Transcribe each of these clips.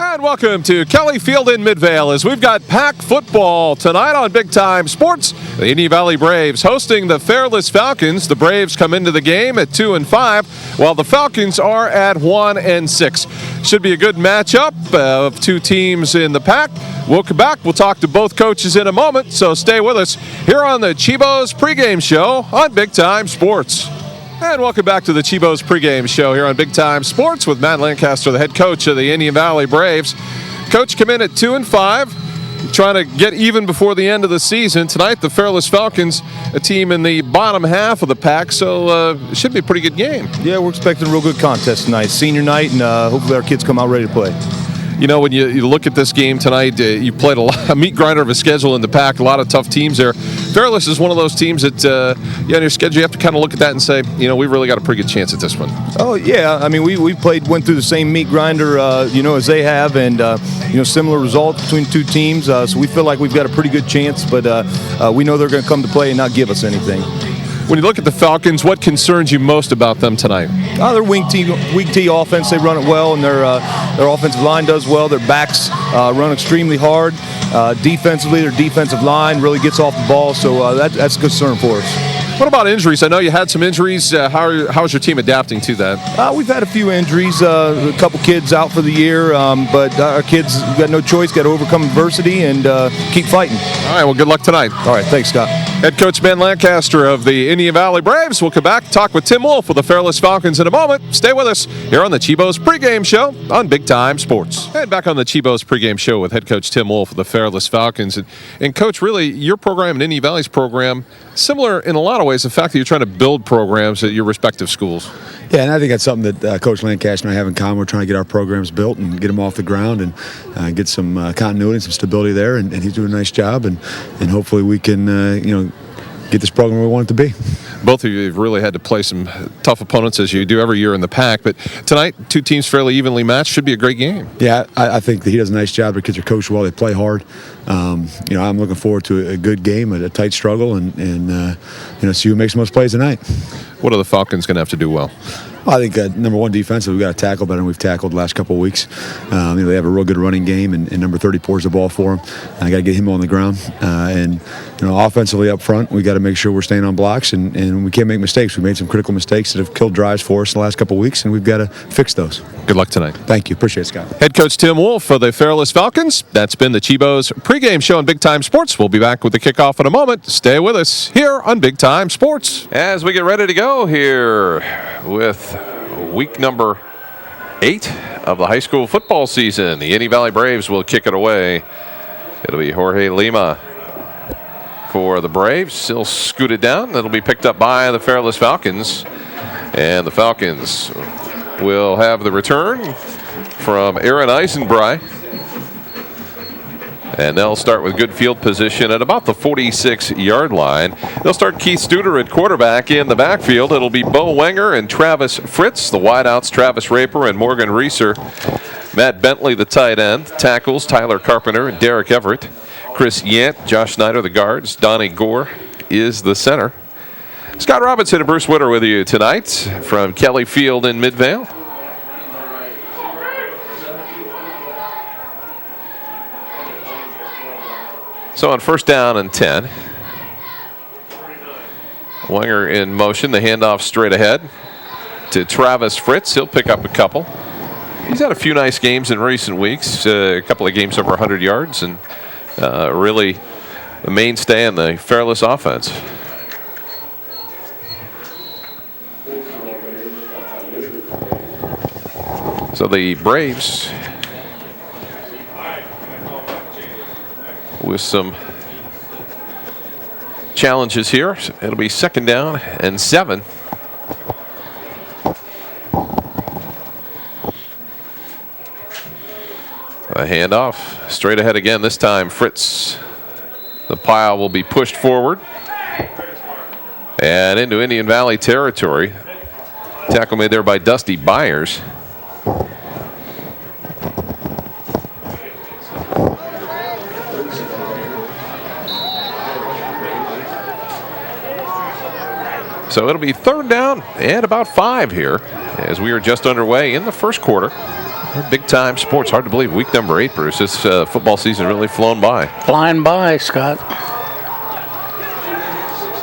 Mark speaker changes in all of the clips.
Speaker 1: And welcome to Kelly Field in Midvale as we've got pack football tonight on Big Time Sports. The Indian Valley Braves hosting the Fairless Falcons. The Braves come into the game at 2-5, while the Falcons are at 1-6. Should be a good matchup of two teams in the pack. We'll come back. We'll talk to both coaches in a moment, so stay with us here on the Chibos pregame show on Big Time Sports. And welcome back to the Chibos pregame show here on Big Time Sports with Matt Lancaster, the head coach of the Indian Valley Braves. Coach come in at 2-5, trying to get even before the end of the season. Tonight, the Fairless Falcons, a team in the bottom half of the pack, so it should be a pretty good game.
Speaker 2: Yeah, we're expecting a real good contest tonight. Senior night, and hopefully our kids come out ready to play.
Speaker 1: You know, when you look at this game tonight, you played a meat grinder of a schedule in the pack, a lot of tough teams there. Fairless is one of those teams that, on your schedule, you have to kind of look at that and say, you know, we really got a pretty good chance at this one.
Speaker 2: Oh, yeah. I mean, we went through the same meat grinder, as they have, and, similar results between two teams. So we feel like we've got a pretty good chance, but we know they're going to come to play and not give us anything.
Speaker 1: When you look at the Falcons, what concerns you most about them tonight?
Speaker 2: Their weak T offense, they run it well, and their offensive line does well. Their backs run extremely hard. Defensively, their defensive line really gets off the ball, so that's a concern for us.
Speaker 1: What about injuries? I know you had some injuries. How's your team adapting to that?
Speaker 2: We've had a few injuries, a couple kids out for the year, but our kids got no choice, got to overcome adversity and keep fighting.
Speaker 1: All right, well, good luck tonight.
Speaker 2: All right, thanks, Scott.
Speaker 1: Head coach Ben Lancaster of the Indian Valley Braves. We'll come back, talk with Tim Wolf of the Fairless Falcons in a moment. Stay with us here on the Chibos pregame show on Big Time Sports. And back on the Chibos pregame show with head coach Tim Wolf of the Fairless Falcons. And coach, really, your program and Indian Valley's program, similar in a lot of ways, the fact that you're trying to build programs at your respective schools.
Speaker 3: Yeah, and I think that's something that Coach Lancaster and I have in common. We're trying to get our programs built and get them off the ground and get some continuity and some stability there, and he's doing a nice job, and hopefully we can, get this program where we want it to be.
Speaker 1: Both of you have really had to play some tough opponents as you do every year in the pack, but tonight, two teams fairly evenly matched. Should be a great game.
Speaker 3: Yeah, I think that he does a nice job. The kids are coached well. They play hard. I'm looking forward to a good game, a tight struggle, and see who makes the most plays tonight.
Speaker 1: What are the Falcons going to have to do well?
Speaker 3: Well, I think number one, defensively, we've got to tackle better than we've tackled the last couple of weeks. They have a real good running game, and number 30 pours the ball for them. I got to get him on the ground. Offensively up front, we got to make sure we're staying on blocks, and we can't make mistakes. We made some critical mistakes that have killed drives for us the last couple of weeks, and we've got to fix those.
Speaker 1: Good luck tonight.
Speaker 3: Thank you. Appreciate it, Scott.
Speaker 1: Head coach Tim Wolf of the Fairless Falcons. That's been the Chibos pregame show on Big Time Sports. We'll be back with the kickoff in a moment. Stay with us here on Big Time Sports. As we get ready to go here with week number 8 of the high school football season, the Indian Valley Braves will kick it away. It'll be Jorge Lima for the Braves. He'll scoot it down. It'll be picked up by the Fairless Falcons. And the Falcons will have the return from Aaron Eisenbry. And they'll start with good field position at about the 46-yard line. They'll start Keith Studer at quarterback. In the backfield, it'll be Bo Wenger and Travis Fritz. The wideouts, Travis Raper and Morgan Reeser. Matt Bentley, the tight end. Tackles, Tyler Carpenter and Derek Everett. Chris Yant, Josh Snyder, the guards. Donnie Gore is the center. Scott Robinson and Bruce Witter with you tonight from Kelly Field in Midvale. So on first down and 10, Wenger in motion. The handoff straight ahead to Travis Fritz. He'll pick up a couple. He's had a few nice games in recent weeks, a couple of games over 100 yards, and really the mainstay in the Fairless offense. So the Braves with some challenges here. It'll be second down and 7. A handoff straight ahead again. This time Fritz, the pile will be pushed forward and into Indian Valley territory. Tackle made there by Dusty Byers. So it'll be third down and about 5 here as we are just underway in the first quarter. Big time sports. Hard to believe. Week number 8, Bruce. This football season really flown by.
Speaker 4: Flying by, Scott.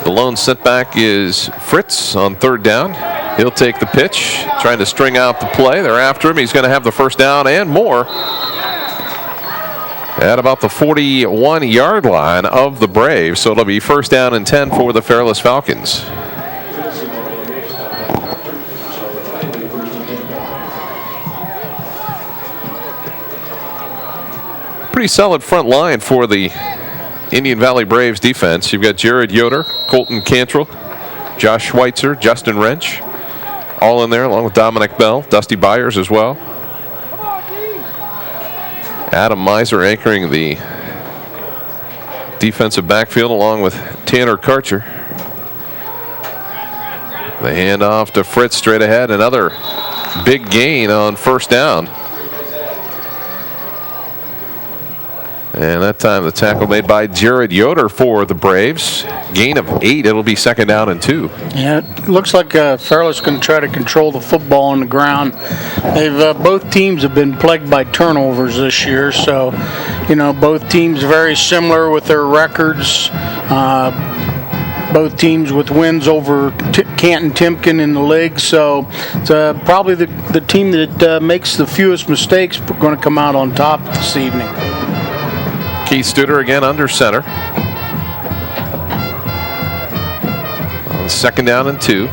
Speaker 1: The lone setback is Fritz on 3rd down. He'll take the pitch, trying to string out the play. They're after him. He's going to have the first down and more at about the 41-yard line of the Braves. So it'll be 1st down and 10 for the Fairless Falcons. Pretty solid front line for the Indian Valley Braves defense. You've got Jared Yoder, Colton Cantrell, Josh Schweitzer, Justin Wrench, all in there, along with Dominic Bell, Dusty Byers as well. Adam Miser anchoring the defensive backfield along with Tanner Karcher. The handoff to Fritz straight ahead. Another big gain on 1st down. And that time the tackle made by Jared Yoder for the Braves. Gain of 8. It'll be 2nd down and 2.
Speaker 4: Yeah, it looks like Fairless going to try to control the football on the ground. They've both teams have been plagued by turnovers this year, so both teams very similar with their records. Both teams with wins over Canton Timken in the league, so it's probably the team that makes the fewest mistakes going to come out on top this evening.
Speaker 1: Keith Studer again under center. On 2nd down and 2.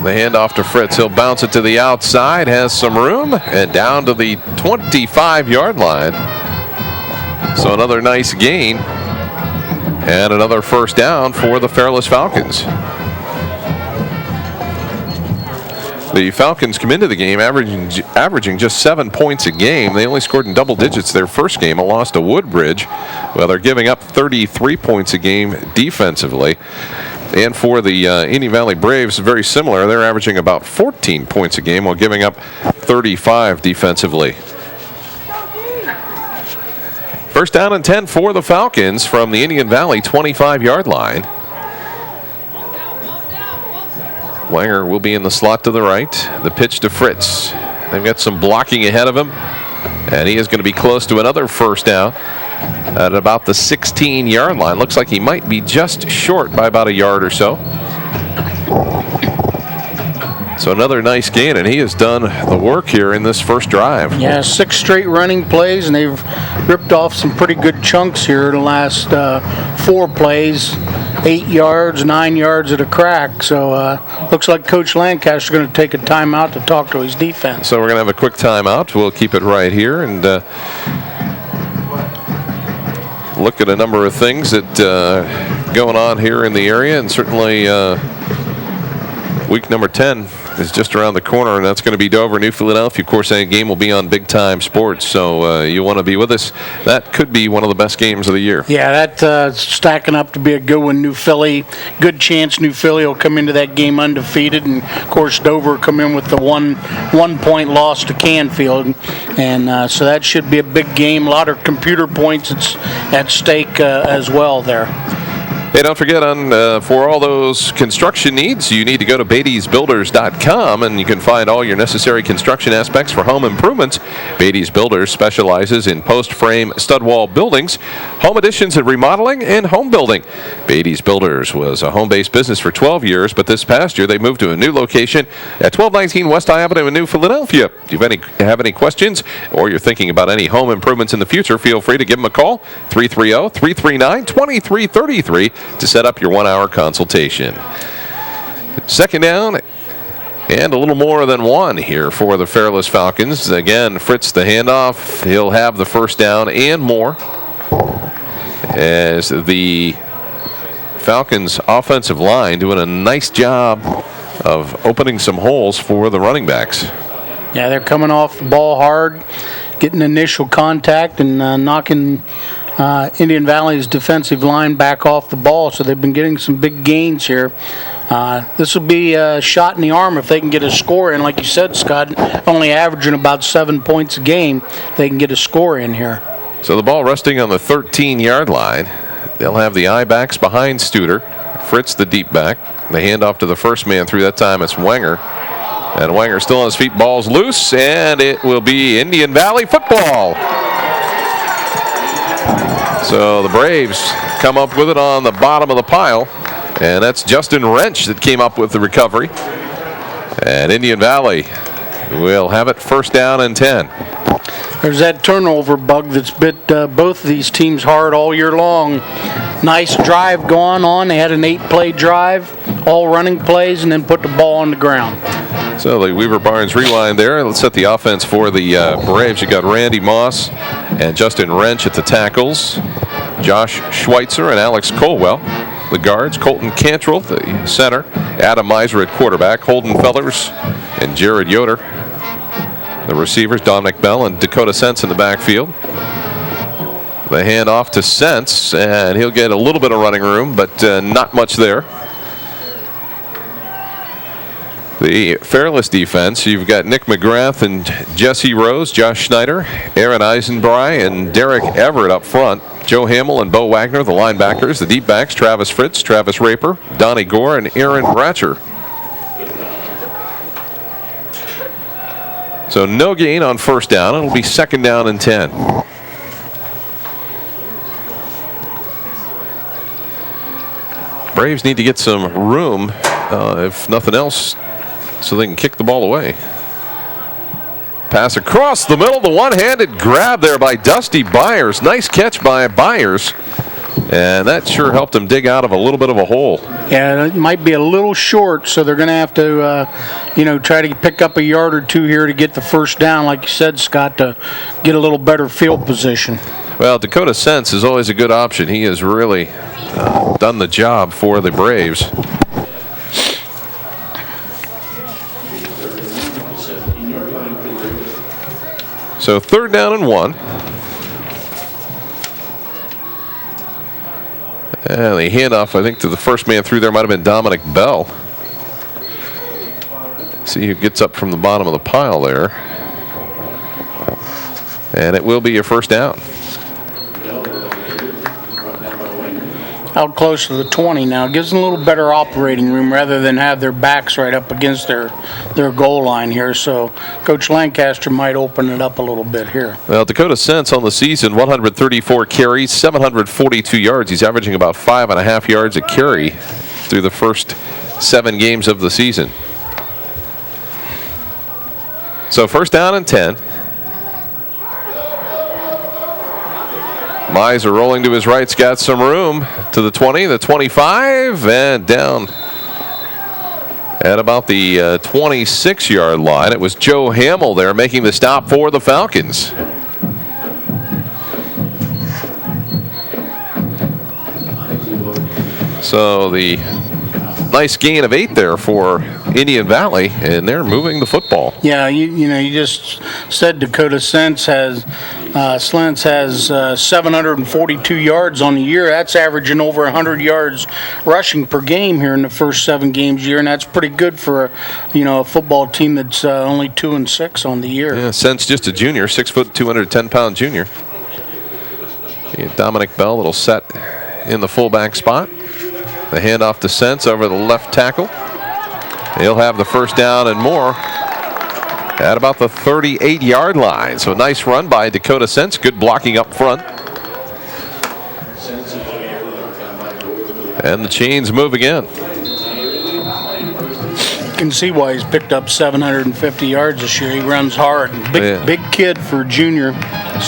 Speaker 1: The handoff to Fritz. He'll bounce it to the outside, has some room, and down to the 25-yard line. So another nice gain. And another 1st down for the Fairless Falcons. The Falcons come into the game averaging just 7 points a game. They only scored in double digits their first game, a loss to Woodbridge. Well, they're giving up 33 points a game defensively. And for the Indian Valley Braves, very similar. They're averaging about 14 points a game while giving up 35 defensively. 1st down and 10 for the Falcons from the Indian Valley 25-yard line. Wanger will be in the slot to the right. The pitch to Fritz. They've got some blocking ahead of him. And he is going to be close to another 1st down at about the 16-yard line. Looks like he might be just short by about a yard or so. So another nice gain, and he has done the work here in this first drive.
Speaker 4: Yeah, 6 straight running plays, and they've ripped off some pretty good chunks here in the last 4 plays. 8 yards, 9 yards at a crack. So looks like Coach Lancaster's going to take a timeout to talk to his defense.
Speaker 1: So we're going to have a quick timeout. We'll keep it right here and look at a number of things that going on here in the area, and certainly week number 10 is just around the corner, and that's going to be Dover, New Philadelphia. Of course, that game will be on Big Time Sports, so you want to be with us. That could be one of the best games of the year.
Speaker 4: Yeah, that's stacking up to be a good one. New Philly, good chance New Philly will come into that game undefeated, and of course Dover come in with the one point loss to Canfield, and so that should be a big game. A lot of computer points at stake as well there.
Speaker 1: Hey, don't forget, for all those construction needs, you need to go to Beatty'sBuilders.com, and you can find all your necessary construction aspects for home improvements. Beatty's Builders specializes in post-frame stud wall buildings, home additions and remodeling, and home building. Beatty's Builders was a home-based business for 12 years, but this past year they moved to a new location at 1219 West High Avenue in New Philadelphia. If you have any questions or you're thinking about any home improvements in the future, feel free to give them a call, 330-339-2333. To set up your 1-hour consultation. 2nd down and a little more than 1 here for the Fairless Falcons. Again, Fritz the handoff. He'll have the 1st down and more as the Falcons offensive line doing a nice job of opening some holes for the running backs.
Speaker 4: Yeah, they're coming off the ball hard, getting initial contact and knocking Indian Valley's defensive line back off the ball, so they've been getting some big gains here. This will be a shot in the arm if they can get a score in. Like you said, Scott, only averaging about 7 points a game, they can get a score in here.
Speaker 1: So the ball resting on the 13-yard line. They'll have the I-backs behind Studer. Fritz the deep back. The handoff to the first man through that time. It's Wenger. And Wanger still on his feet. Ball's loose, and it will be Indian Valley football. So the Braves come up with it on the bottom of the pile. And that's Justin Wrench that came up with the recovery. And Indian Valley will have it first down and 10.
Speaker 4: There's that turnover bug that's bit both of these teams hard all year long. Nice drive going on. They had an 8-play drive, all running plays, and then put the ball on the ground.
Speaker 1: So the Weaver Barnes rewind there. Let's set the offense for the Braves. You got Randy Moss and Justin Wrench at the tackles. Josh Schweitzer and Alex Colwell. The guards, Colton Cantrell, the center. Adam Miser at quarterback. Holden Fellers and Jared Yoder. The receivers, Dominic Bell and Dakota Sense in the backfield. The handoff to Sense, and he'll get a little bit of running room, but not much there. The Fairless defense, you've got Nick McGrath and Jesse Rose, Josh Schneider, Aaron Eisenbry, and Derek Everett up front. Joe Hamill and Bo Wagner, the linebackers. The deep backs, Travis Fritz, Travis Raper, Donnie Gore, and Aaron Ratcher. So no gain on first down. It'll be second down and 10. Braves need to get some room, if nothing else, so they can kick the ball away. Pass across the middle, the one-handed grab there by Dusty Byers. Nice catch by Byers. And that sure helped him dig out of a little bit of a hole.
Speaker 4: Yeah, it might be a little short, so they're going to have to, try to pick up a yard or two here to get the first down, like you said, Scott, to get a little better field position.
Speaker 1: Well, Dakota Sense is always a good option. He has really done the job for the Braves. So third down and 1. And the handoff, I think, to the first man through there might have been Dominic Bell. See who gets up from the bottom of the pile there. And it will be a first down.
Speaker 4: Out close to the 20 now. Gives them a little better operating room rather than have their backs right up against their goal line here. So Coach Lancaster might open it up a little bit here.
Speaker 1: Well, Dakota Sense on the season, 134 carries, 742 yards. He's averaging about 5.5 yards a carry through the first 7 games of the season. So first down and 10. Miser rolling to his right's got some room to the 20, the 25, and down at about the 26-yard line. It was Joe Hamill there making the stop for the Falcons. So the nice gain of 8 there for Indian Valley, and they're moving the football.
Speaker 4: Yeah, you just said Dakota Slents has 742 yards on the year. That's averaging over 100 yards rushing per game here in the first 7 games a year, and that's pretty good for a football team that's only 2-6 on the year.
Speaker 1: Yeah, Sense just a junior, 6 foot, 210-pound junior. Dominic Bell, little set in the fullback spot. The handoff to Sense over the left tackle. He'll have the first down and more at about the 38-yard line. So a nice run by Dakota Sense. Good blocking up front. And the chains move again.
Speaker 4: You can see why he's picked up 750 yards this year. He runs hard. Big kid for junior.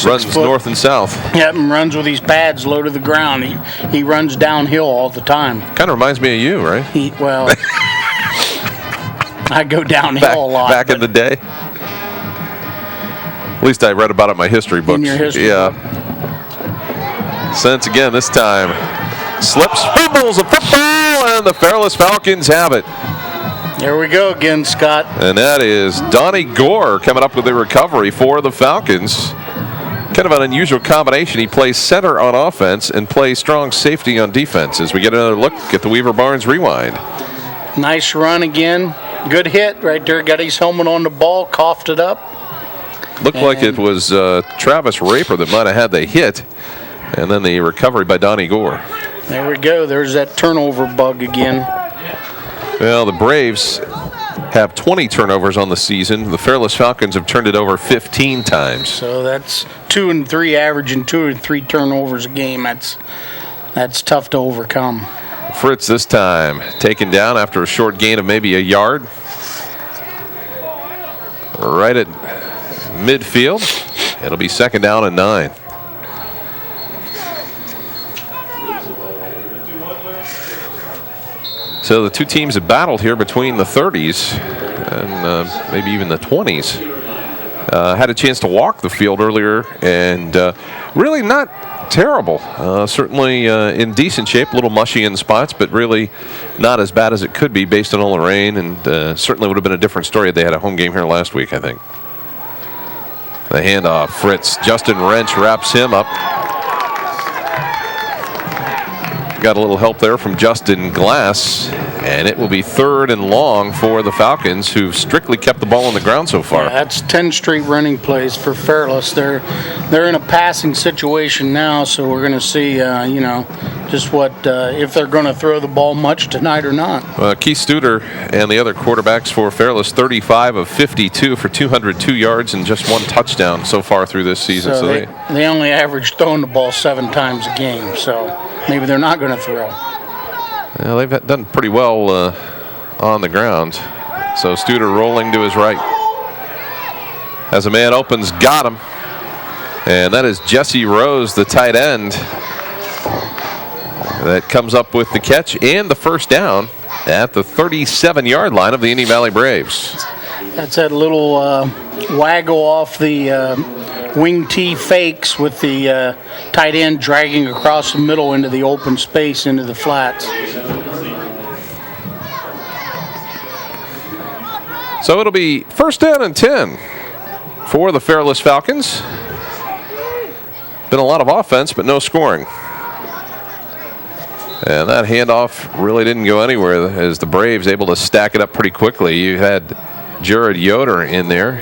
Speaker 1: Runs north and south.
Speaker 4: Yep, and runs with these pads low to the ground. He runs downhill all the time.
Speaker 1: Kind of reminds me of you, right?
Speaker 4: I go downhill a lot.
Speaker 1: Back in the day. At least I read about it in my history books.
Speaker 4: In your history book.
Speaker 1: Sense again this time. Slips, fumbles a football, and the Fairless Falcons have it.
Speaker 4: There we go again, Scott.
Speaker 1: And that is Donnie Gore coming up with the recovery for the Falcons. Kind of an unusual combination. He plays center on offense and plays strong safety on defense. As we get another look at the Weaver Barnes rewind.
Speaker 4: Nice run again. Good hit right there. Got his helmet on the ball, coughed it up.
Speaker 1: Looked like it was Travis Raper that might have had the hit. And then the recovery by Donnie Gore.
Speaker 4: There we go. There's that turnover bug again.
Speaker 1: Well, the Braves have 20 turnovers on the season. The Fairless Falcons have turned it over 15 times.
Speaker 4: So that's 2 and 3, averaging 2 or 3 turnovers a game. That's tough to overcome.
Speaker 1: Fritz this time taken down after a short gain of maybe a yard. Right at midfield. It'll be 2nd down and 9. So the two teams have battled here between the 30s and maybe even the 20s. Had a chance to walk the field earlier, and really not terrible. Certainly in decent shape, a little mushy in spots, but really not as bad as it could be based on all the rain, and certainly would have been a different story if they had a home game here last week, I think. The handoff, Fritz. Justin Wrench wraps him up. Got a little help there from Justin Glass, and it will be 3rd and long for the Falcons, who've strictly kept the ball on the ground so far.
Speaker 4: Yeah, that's 10 straight running plays for Fairless. They're in a passing situation now, so we're going to see, just what if they're going to throw the ball much tonight or not.
Speaker 1: Keith Studer and the other quarterbacks for Fairless, 35 of 52 for 202 yards and just 1 touchdown so far through this season.
Speaker 4: So they only average throwing the ball 7 times a game, so maybe they're not going to throw.
Speaker 1: Well, they've done pretty well on the ground. So Studer rolling to his right. As a man opens, got him. And that is Jesse Rose, the tight end, that comes up with the catch and the 1st down at the 37-yard line of the Indian Valley Braves.
Speaker 4: That's that little waggle off the wing tee fakes with the tight end dragging across the middle into the open space into the flats.
Speaker 1: So it'll be 1st down and 10 for the Fairless Falcons. Been a lot of offense, but no scoring. And that handoff really didn't go anywhere as the Braves able to stack it up pretty quickly. You had Jared Yoder in there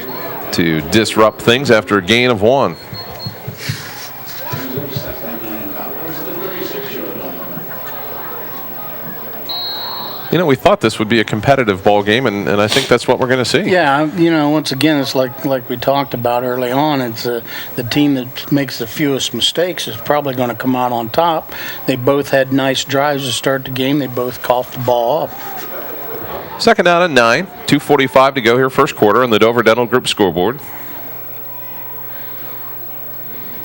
Speaker 1: to disrupt things after a gain of 1. We thought this would be a competitive ball game, and I think that's what we're going to see.
Speaker 4: Yeah, once again, it's like we talked about early on. It's the team that makes the fewest mistakes is probably going to come out on top. They both had nice drives to start the game. They both coughed the ball up.
Speaker 1: 2nd down and 9, 2:45 to go here, 1st quarter on the Dover Dental Group scoreboard.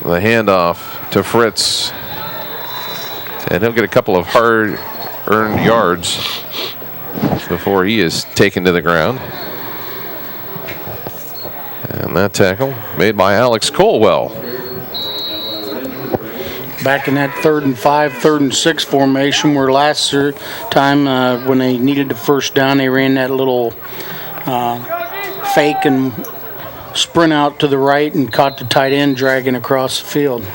Speaker 1: The handoff to Fritz, and he'll get a couple of hard-earned yards before he is taken to the ground. And that tackle made by Alex Colwell.
Speaker 4: Back in that 3rd and 5, 3rd and 6 formation, where last time when they needed the 1st down, they ran that little fake and sprint out to the right and caught the tight end dragging across the field.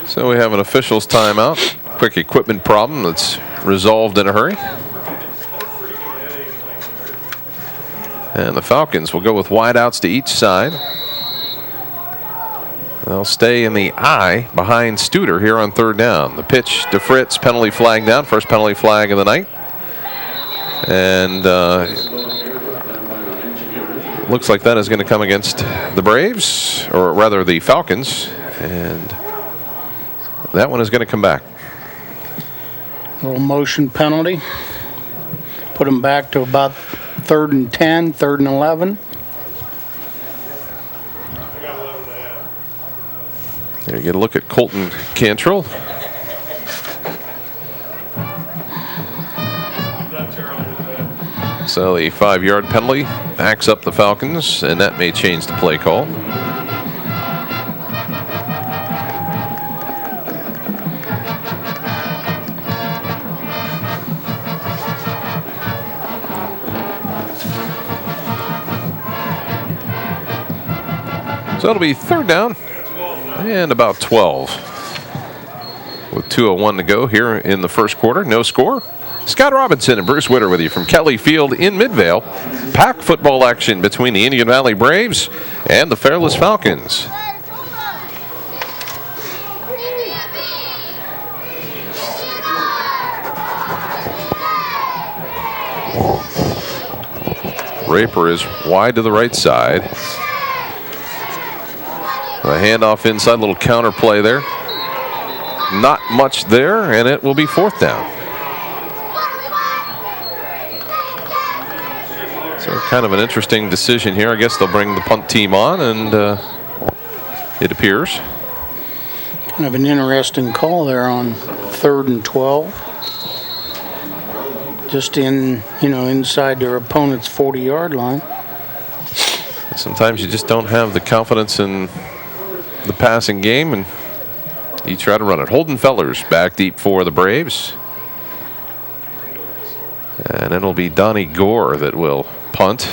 Speaker 1: So we have an official's timeout. Quick equipment problem that's resolved in a hurry. And the Falcons will go with wideouts to each side. They'll stay in the I behind Studer here on 3rd down. The pitch to Fritz, penalty flag down, 1st penalty flag of the night. And looks like that is going to come against the Braves, or rather the Falcons. And that one is going to come back.
Speaker 4: A little motion penalty. Put them back to about 3rd and 10, 3rd and 11.
Speaker 1: There you get a look at Colton Cantrell. So the 5-yard penalty backs up the Falcons, and that may change the play call. So it'll be 3rd down and about 12 with 2:01 to go here in the 1st quarter. No score. Scott Robinson and Bruce Witter with you from Kelly Field in Midvale. Pack football action between the Indian Valley Braves and the Fairless Falcons. Raper is wide to the right side. The handoff inside, little counter play there. Not much there, and it will be 4th down. So kind of an interesting decision here. I guess they'll bring the punt team on, and it appears.
Speaker 4: Kind of an interesting call there on 3rd and 12. Just inside their opponent's 40-yard line.
Speaker 1: Sometimes you just don't have the confidence in the passing game, and you try to run it. Holden Fellers back deep for the Braves. And it'll be Donnie Gore that will punt.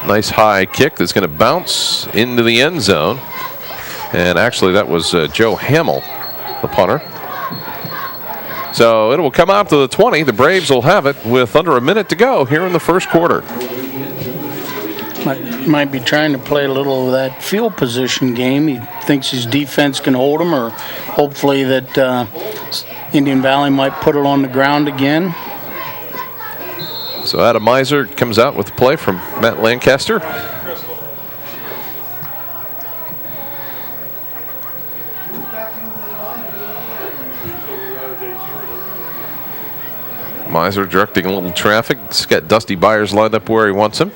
Speaker 1: Nice high kick that's going to bounce into the end zone. And actually that was Joe Hamill, the punter. So it will come out to the 20. The Braves will have it with under a minute to go here in the first quarter.
Speaker 4: Might be trying to play a little of that field position game. He thinks his defense can hold him, or hopefully that Indian Valley might put it on the ground again.
Speaker 1: So Adam Miser comes out with the play from Matt Lancaster. Miser directing a little traffic. He's got Dusty Byers lined up where he wants him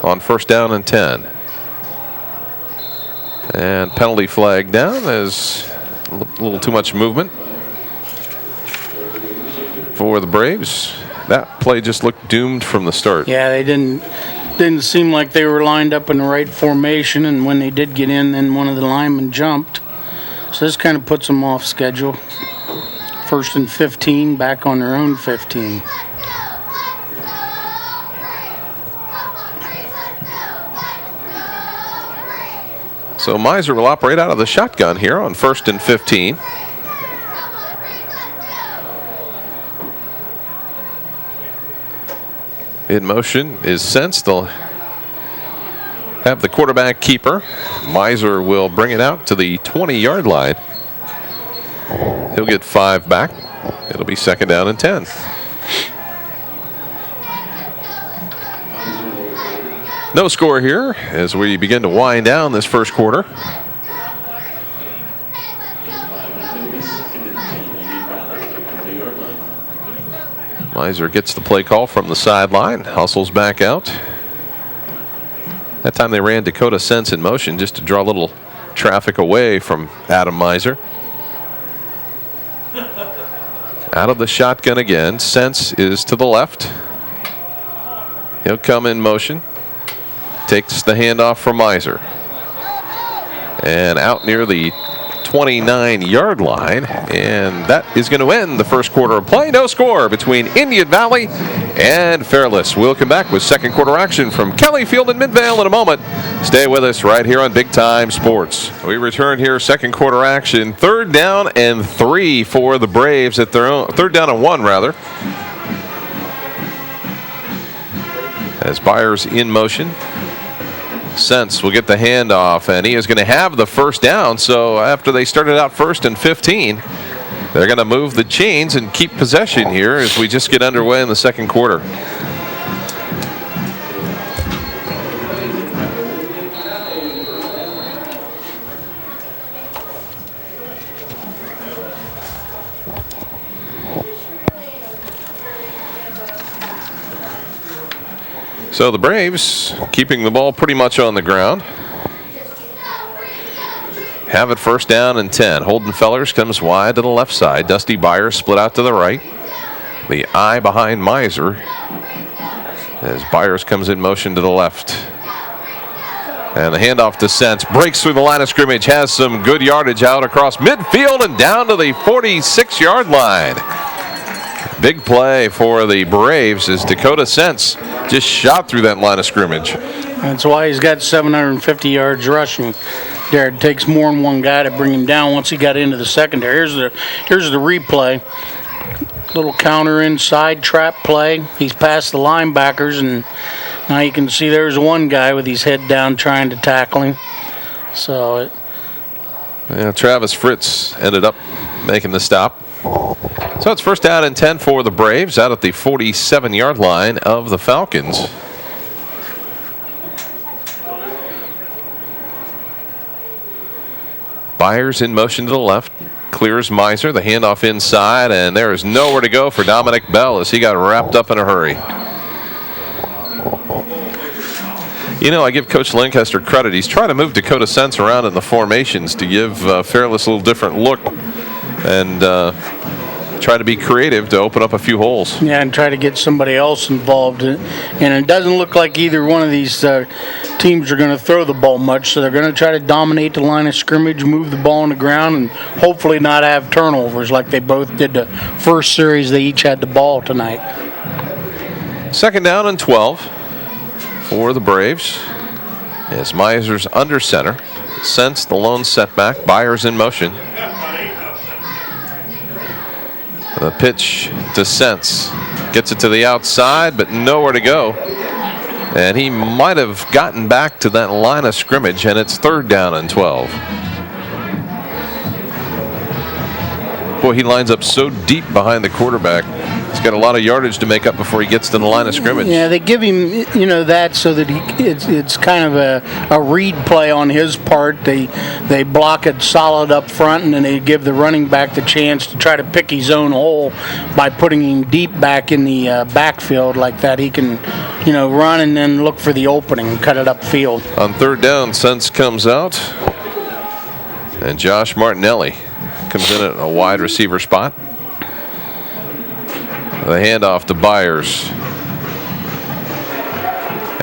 Speaker 1: on 1st down and 10. And penalty flag down. There's a little too much movement for the Braves. That play just looked doomed from the start.
Speaker 4: Yeah, they didn't seem like they were lined up in the right formation, and when they did get in, then one of the linemen jumped. So this kind of puts them off schedule. 1st and 15, back on their own 15.
Speaker 1: So Miser will operate out of the shotgun here on 1st and 15. In motion is Sense. They'll have the quarterback keeper. Miser will bring it out to the 20-yard line. He'll get 5 back. It'll be 2nd down and 10. No score here as we begin to wind down this first quarter. Miser gets the play call from the sideline, hustles back out. That time they ran Dakota Sense in motion just to draw a little traffic away from Adam Miser. Out of the shotgun again. Sense is to the left. He'll come in motion. Takes the handoff from Miser. And out near the 29-yard line. And that is going to end the first quarter of play. No score between Indian Valley and Fairless. We'll come back with second quarter action from Kelly Field in Midvale in a moment. Stay with us right here on Big Time Sports. We return here, second quarter action. 3rd down and 3 for the Braves at their own, 3rd down and 1 rather. As Byers in motion. Sense will get the handoff, and he is going to have the 1st down. So after they started out 1st and 15, they're going to move the chains and keep possession here as we just get underway in the second quarter. So the Braves keeping the ball pretty much on the ground. Have it 1st down and 10. Holden Fellers comes wide to the left side. Dusty Byers split out to the right. The eye behind Miser as Byers comes in motion to the left. And the handoff to Sense. Breaks through the line of scrimmage. Has some good yardage out across midfield and down to the 46-yard line. Big play for the Braves as Dakota Sense just shot through that line of scrimmage.
Speaker 4: That's why he's got 750 yards rushing. There, it takes more than one guy to bring him down once he got into the secondary. Here's the replay. Little counter inside trap play. He's past the linebackers, and now you can see there's one guy with his head down trying to tackle him. So
Speaker 1: Travis Fritz ended up making the stop. So it's first down and 10 for the Braves out at the 47-yard line of the Falcons. Byers in motion to the left. Clears Miser. The handoff inside, and there is nowhere to go for Dominic Bell as he got wrapped up in a hurry. You know, I give Coach Lancaster credit. He's trying to move Dakota Sense around in the formations to give Fairless a little different look and try to be creative to open up a few holes.
Speaker 4: Yeah, and try to get somebody else involved. And it doesn't look like either one of these teams are going to throw the ball much, so they're going to try to dominate the line of scrimmage, move the ball on the ground, and hopefully not have turnovers like they both did the first series they each had the ball tonight.
Speaker 1: Second down and 12 for the Braves. As Miser's under center. Sense the lone setback. Byers in motion. The pitch to Sense. Gets it to the outside, but nowhere to go. And he might have gotten back to that line of scrimmage, and it's third down and 12. Boy, he lines up so deep behind the quarterback. He's got a lot of yardage to make up before he gets to the line of scrimmage.
Speaker 4: Yeah, they give him, that so that it's kind of a read play on his part. They block it solid up front, and then they give the running back the chance to try to pick his own hole by putting him deep back in the backfield like that. He can, run and then look for the opening and cut it upfield.
Speaker 1: On third down, Sense comes out, and Josh Martinelli comes in at a wide receiver spot. The handoff to Byers.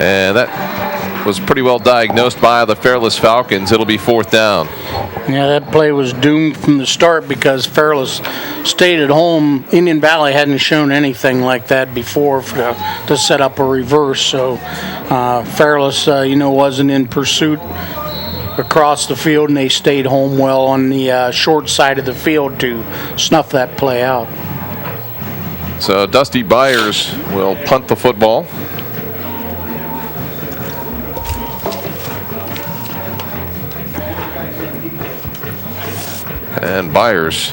Speaker 1: And that was pretty well diagnosed by the Fairless Falcons. It'll be fourth down.
Speaker 4: Yeah, that play was doomed from the start because Fairless stayed at home. Indian Valley hadn't shown anything like that before to set up a reverse. So Fairless, wasn't in pursuit across the field, and they stayed home well on the short side of the field to snuff that play out.
Speaker 1: So Dusty Byers will punt the football. And Byers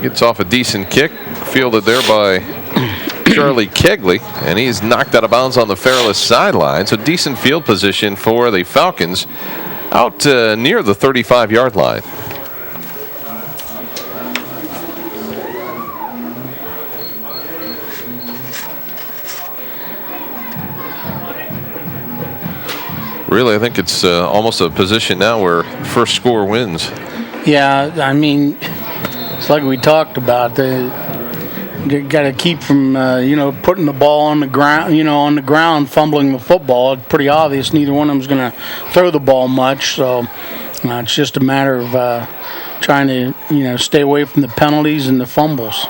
Speaker 1: gets off a decent kick, fielded there by Charlie Kegley, and he's knocked out of bounds on the Fairless sideline. So decent field position for the Falcons out near the 35-yard line. Really, I think it's almost a position now where first score wins.
Speaker 4: Yeah, I mean, it's like we talked about. They got to keep from, putting the ball on the ground, fumbling the football. It's pretty obvious neither one of them is going to throw the ball much. So it's just a matter of trying to, stay away from the penalties and the fumbles.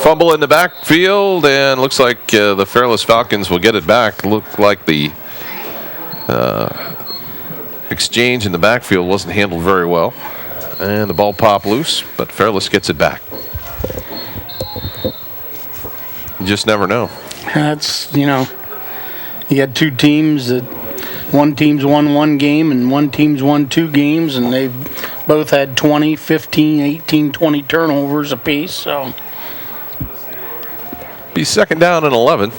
Speaker 1: Fumble in the backfield, and looks like the Fairless Falcons will get it back. Looked like the exchange in the backfield wasn't handled very well, and the ball popped loose, but Fairless gets it back. You just never know.
Speaker 4: That's, you got two teams that one team's won one game and one team's won two games, and they've both had 20, 15, 18, 20 turnovers apiece. So
Speaker 1: be second down and 11.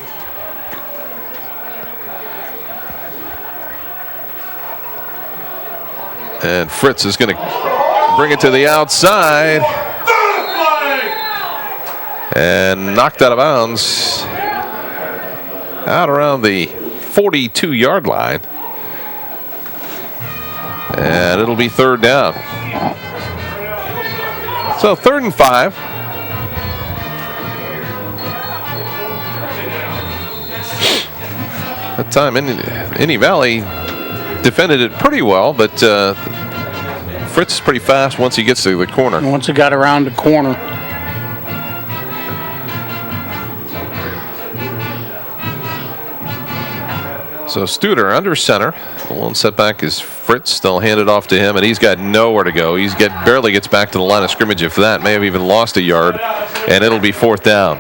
Speaker 1: And Fritz is going to bring it to the outside. And knocked out of bounds out around the 42-yard line. And it'll be third down. So 3rd and 5. That time Indian Valley defended it pretty well, but Fritz is pretty fast once he gets to the corner.
Speaker 4: Once he got around the corner.
Speaker 1: So Studer under center. The lone setback is Fritz. They'll hand it off to him, and he's got nowhere to go. Barely gets back to the line of scrimmage, if that. May have even lost a yard, and it'll be fourth down.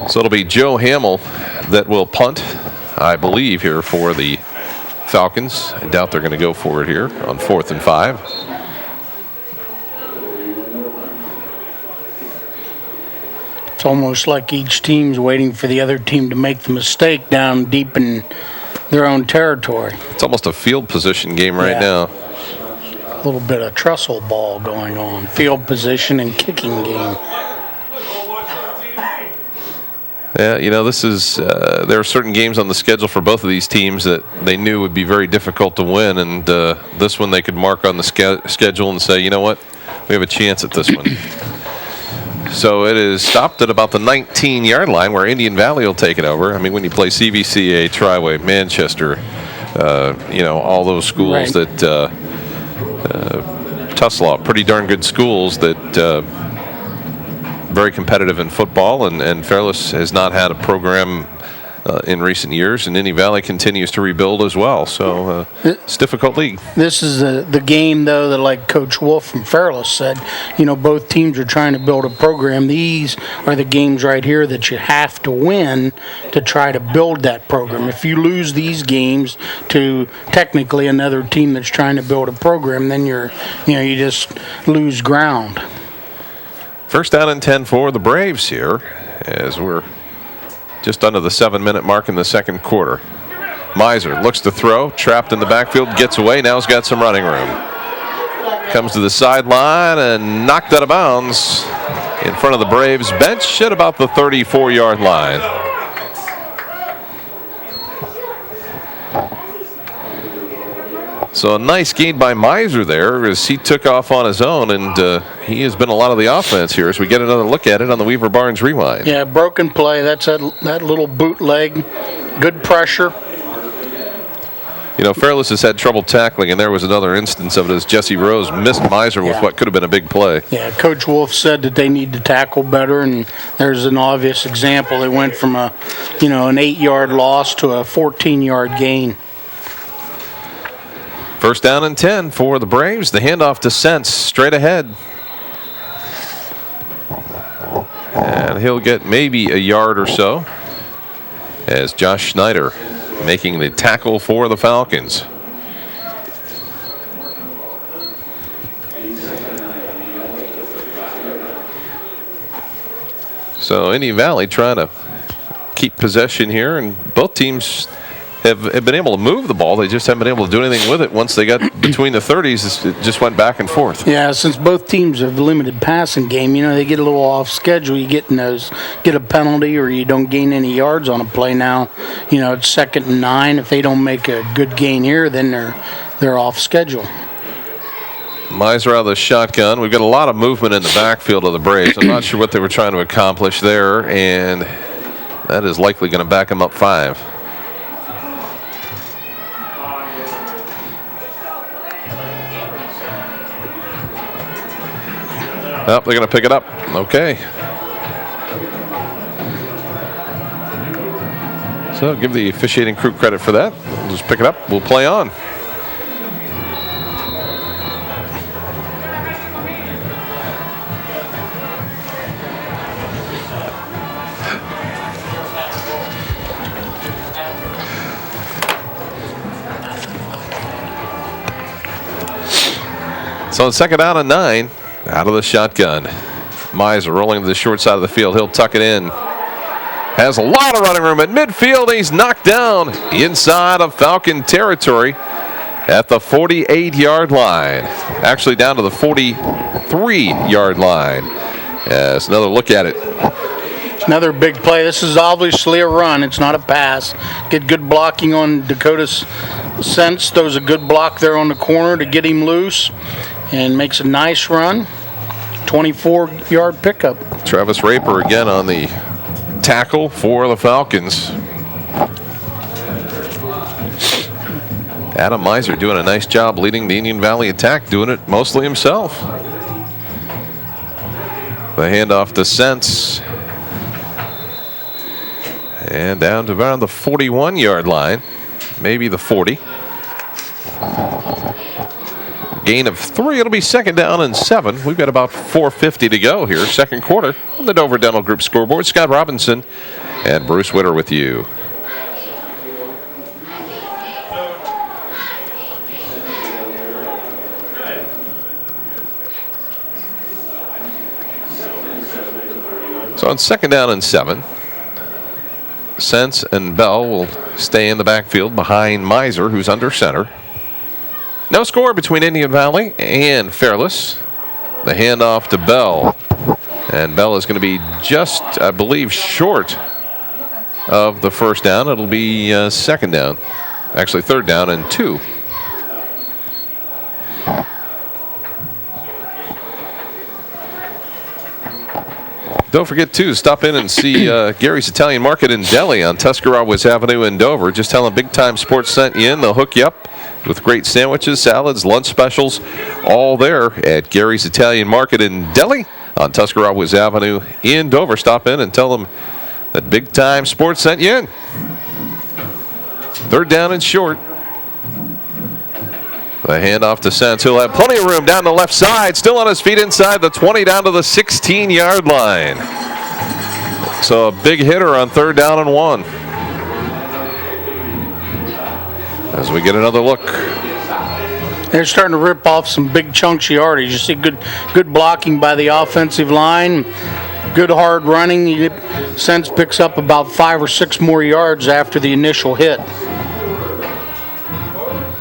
Speaker 1: So it'll be Joe Hamill that will punt, I believe, here for the Falcons. I doubt they're going to go for it here on 4th and 5.
Speaker 4: It's almost like each team's waiting for the other team to make the mistake down deep in their own territory.
Speaker 1: It's almost a field position game right now.
Speaker 4: A little bit of trestle ball going on. Field position and kicking game.
Speaker 1: Yeah, you know, this is there are certain games on the schedule for both of these teams that they knew would be very difficult to win, and this one they could mark on the schedule and say, you know what, we have a chance at this one. So it is stopped at about the 19-yard line where Indian Valley will take it over. I mean, when you play CVCA, Triway, Manchester, you know, all those schools that Tuslaw, pretty darn good schools that very competitive in football, and Fairless has not had a program in recent years, and Indian Valley continues to rebuild as well. So it's a difficult league.
Speaker 4: This is the game, though, that like Coach Wolf from Fairless said, you know, both teams are trying to build a program. These are the games right here that you have to win to try to build that program. If you lose these games to technically another team that's trying to build a program, then you just lose ground.
Speaker 1: First down and 10 for the Braves here, as we're just under the 7-minute mark in the second quarter. Miser looks to throw, trapped in the backfield, gets away, now he's got some running room. Comes to the sideline and knocked out of bounds in front of the Braves bench at about the 34-yard line. So a nice gain by Miser there as he took off on his own, and he has been a lot of the offense here as we get another look at it on the Weaver Barnes Rewind.
Speaker 4: Yeah, broken play. That's that little bootleg. Good pressure.
Speaker 1: You know, Fairless has had trouble tackling, and there was another instance of it as Jesse Rose missed Miser with what could have been a big play.
Speaker 4: Yeah, Coach Wolf said that they need to tackle better, and there's an obvious example. They went from an 8-yard loss to a 14-yard gain.
Speaker 1: First down and 10 for the Braves. The handoff to Sense straight ahead. And he'll get maybe a yard or so as Josh Schneider making the tackle for the Falcons. So Indian Valley trying to keep possession here, and both teams have been able to move the ball. They just haven't been able to do anything with it. Once they got between the 30s, it just went back and forth.
Speaker 4: Yeah, since both teams have limited passing game, they get a little off schedule. You get a penalty or you don't gain any yards on a play now. It's 2nd and 9. If they don't make a good gain here, then they're off schedule.
Speaker 1: Miser out of the shotgun. We've got a lot of movement in the backfield of the Braves. I'm not sure what they were trying to accomplish there, and that is likely going to back them up 5. Oh, they're going to pick it up. Okay. So give the officiating crew credit for that. We'll just pick it up. We'll play on. So it's 2nd down and 9. Out of the shotgun. Miser rolling to the short side of the field. He'll tuck it in. Has a lot of running room at midfield. He's knocked down inside of Falcon territory at the 48-yard line. Actually down to the 43-yard line. Yes, another look at it.
Speaker 4: Another big play. This is obviously a run. It's not a pass. Get good blocking on Dakota's Sense. Throws a good block there on the corner to get him loose. And makes a nice run. 24-yard pickup.
Speaker 1: Travis Raper again on the tackle for the Falcons. Adam Miser doing a nice job leading the Indian Valley attack, doing it mostly himself. The handoff to Sense. And down to around the 41-yard line. Maybe the 40. Gain of 3. It'll be 2nd down and 7. We've got about 4:50 to go here, second quarter on the Dover Dental Group scoreboard. Scott Robinson and Bruce Witter with you. So on 2nd down and 7, Sense and Bell will stay in the backfield behind Miser, who's under center. No score between Indian Valley and Fairless. The handoff to Bell. And Bell is going to be just, I believe, short of the first down. It'll be 2nd down. Actually, 3rd down and 2. Don't forget to stop in and see Gary's Italian Market in Deli on Tuscarawas Avenue in Dover. Just tell them Big Time Sports sent you in. They'll hook you up with great sandwiches, salads, lunch specials, all there at Gary's Italian Market in Deli on Tuscarawas Avenue in Dover. Stop in and tell them that Big Time Sports sent you in. 3rd down and short. The handoff to Sense. He'll have plenty of room down the left side. Still on his feet inside the 20 down to the 16-yard line. So a big hitter on 3rd down and 1. As we get another look.
Speaker 4: They're starting to rip off some big chunks of yardage. You see good blocking by the offensive line. Good hard running. Sense picks up about 5 or 6 more yards after the initial hit.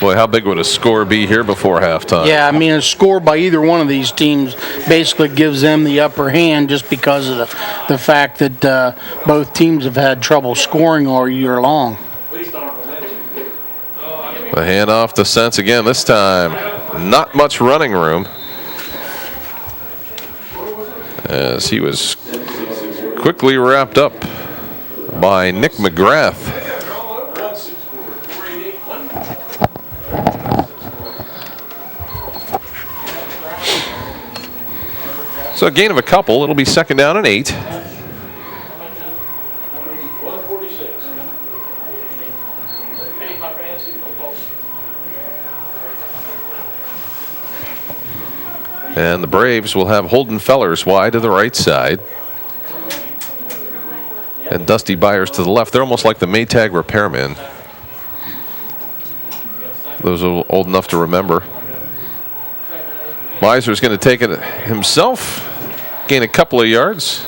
Speaker 1: Boy, how big would a score be here before halftime?
Speaker 4: Yeah, I mean, a score by either one of these teams basically gives them the upper hand just because of the fact that both teams have had trouble scoring all year long.
Speaker 1: The handoff to Sense again. This time, not much running room, as he was quickly wrapped up by Nick McGrath. So a gain of a couple. It'll be 2nd down and 8. And the Braves will have Holden Fellers wide to the right side. And Dusty Byers to the left. They're almost like the Maytag repairman. Those are old enough to remember. Miser's going to take it himself. Gain a couple of yards.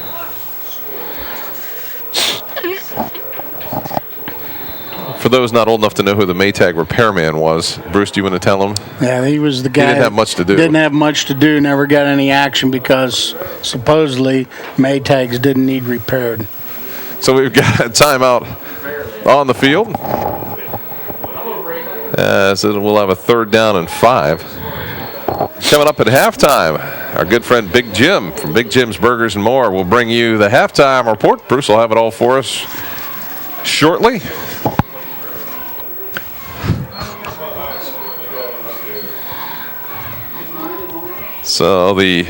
Speaker 1: For those not old enough to know who the Maytag repairman was, Bruce, do you want to tell them?
Speaker 4: Yeah, he was the guy.
Speaker 1: He didn't have much to do.
Speaker 4: Didn't have much to do, never got any action because supposedly Maytags didn't need repaired.
Speaker 1: So we've got a timeout on the field. So we'll have a 3rd down and 5. Coming up at halftime, our good friend Big Jim from Big Jim's Burgers and More will bring you the halftime report. Bruce will have it all for us shortly. So
Speaker 4: they're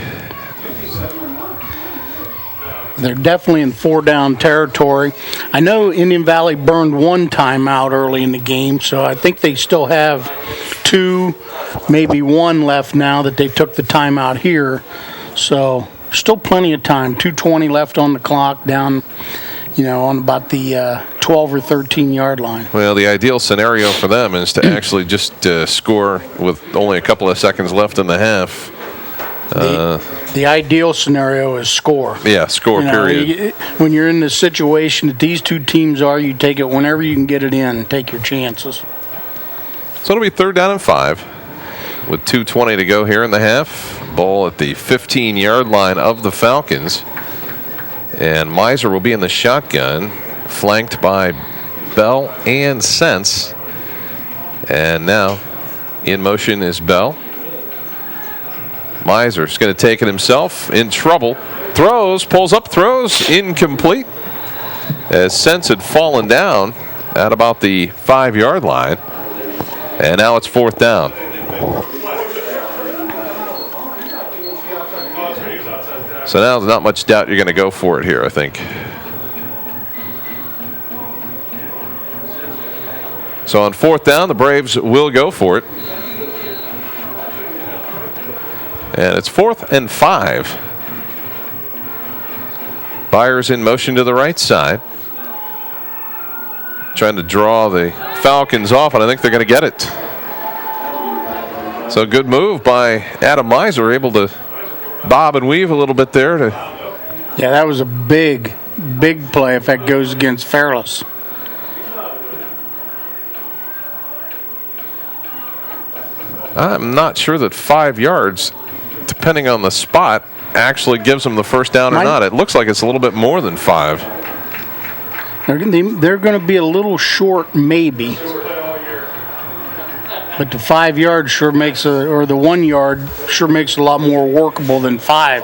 Speaker 4: definitely in 4-down territory. I know Indian Valley burned 1 timeout early in the game, so I think they still have 2, maybe 1 left now that they took the timeout here. So still plenty of time. 2:20 left on the clock, down, on about the 12 or 13-yard line.
Speaker 1: Well, the ideal scenario for them is to actually just score with only a couple of seconds left in the half.
Speaker 4: The ideal scenario is score.
Speaker 1: Yeah, score, period.
Speaker 4: When you're in the situation that these two teams are, you take it whenever you can get it in. Take your chances.
Speaker 1: So it'll be 3rd down and 5 with 2:20 to go here in the half. Ball at the 15-yard line of the Falcons. And Miser will be in the shotgun, flanked by Bell and Sense. And now in motion is Bell. Miser's going to take it himself, in trouble. Throws, pulls up, throws, incomplete. As Sense had fallen down at about the 5-yard line. And now it's 4th down. So now there's not much doubt you're going to go for it here, I think. So on 4th down, the Braves will go for it. And it's 4th and 5. Byers in motion to the right side. Trying to draw the Falcons off, and I think they're going to get it. So good move by Adam Miser, able to bob and weave a little bit there to
Speaker 4: Yeah, that was a big play if that goes against Fairless.
Speaker 1: I'm not sure that 5 yards, depending on the spot, actually gives them the first down or not. It looks like it's a little bit more than 5.
Speaker 4: They're going to be a little short, maybe. But the 5 yards sure makes or the 1 yard sure makes it a lot more workable than 5.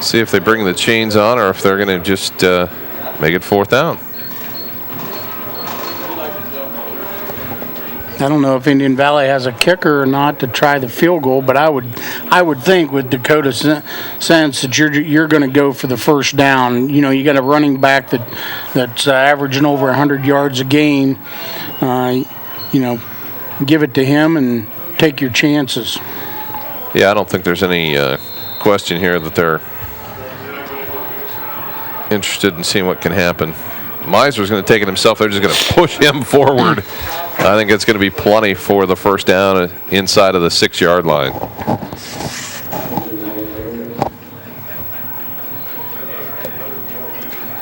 Speaker 1: See if they bring the chains on or if they're going to just make it 4th down.
Speaker 4: I don't know if Indian Valley has a kicker or not to try the field goal, but I would think with Dakota Sense that you're going to go for the first down. You know, you got a running back that's averaging over 100 yards a game. You know, give it to him and take your chances.
Speaker 1: Yeah, I don't think there's any question here that they're interested in seeing what can happen. Miser's going to take it himself. They're just going to push him forward. I think it's going to be plenty for the first down inside of the 6-yard line.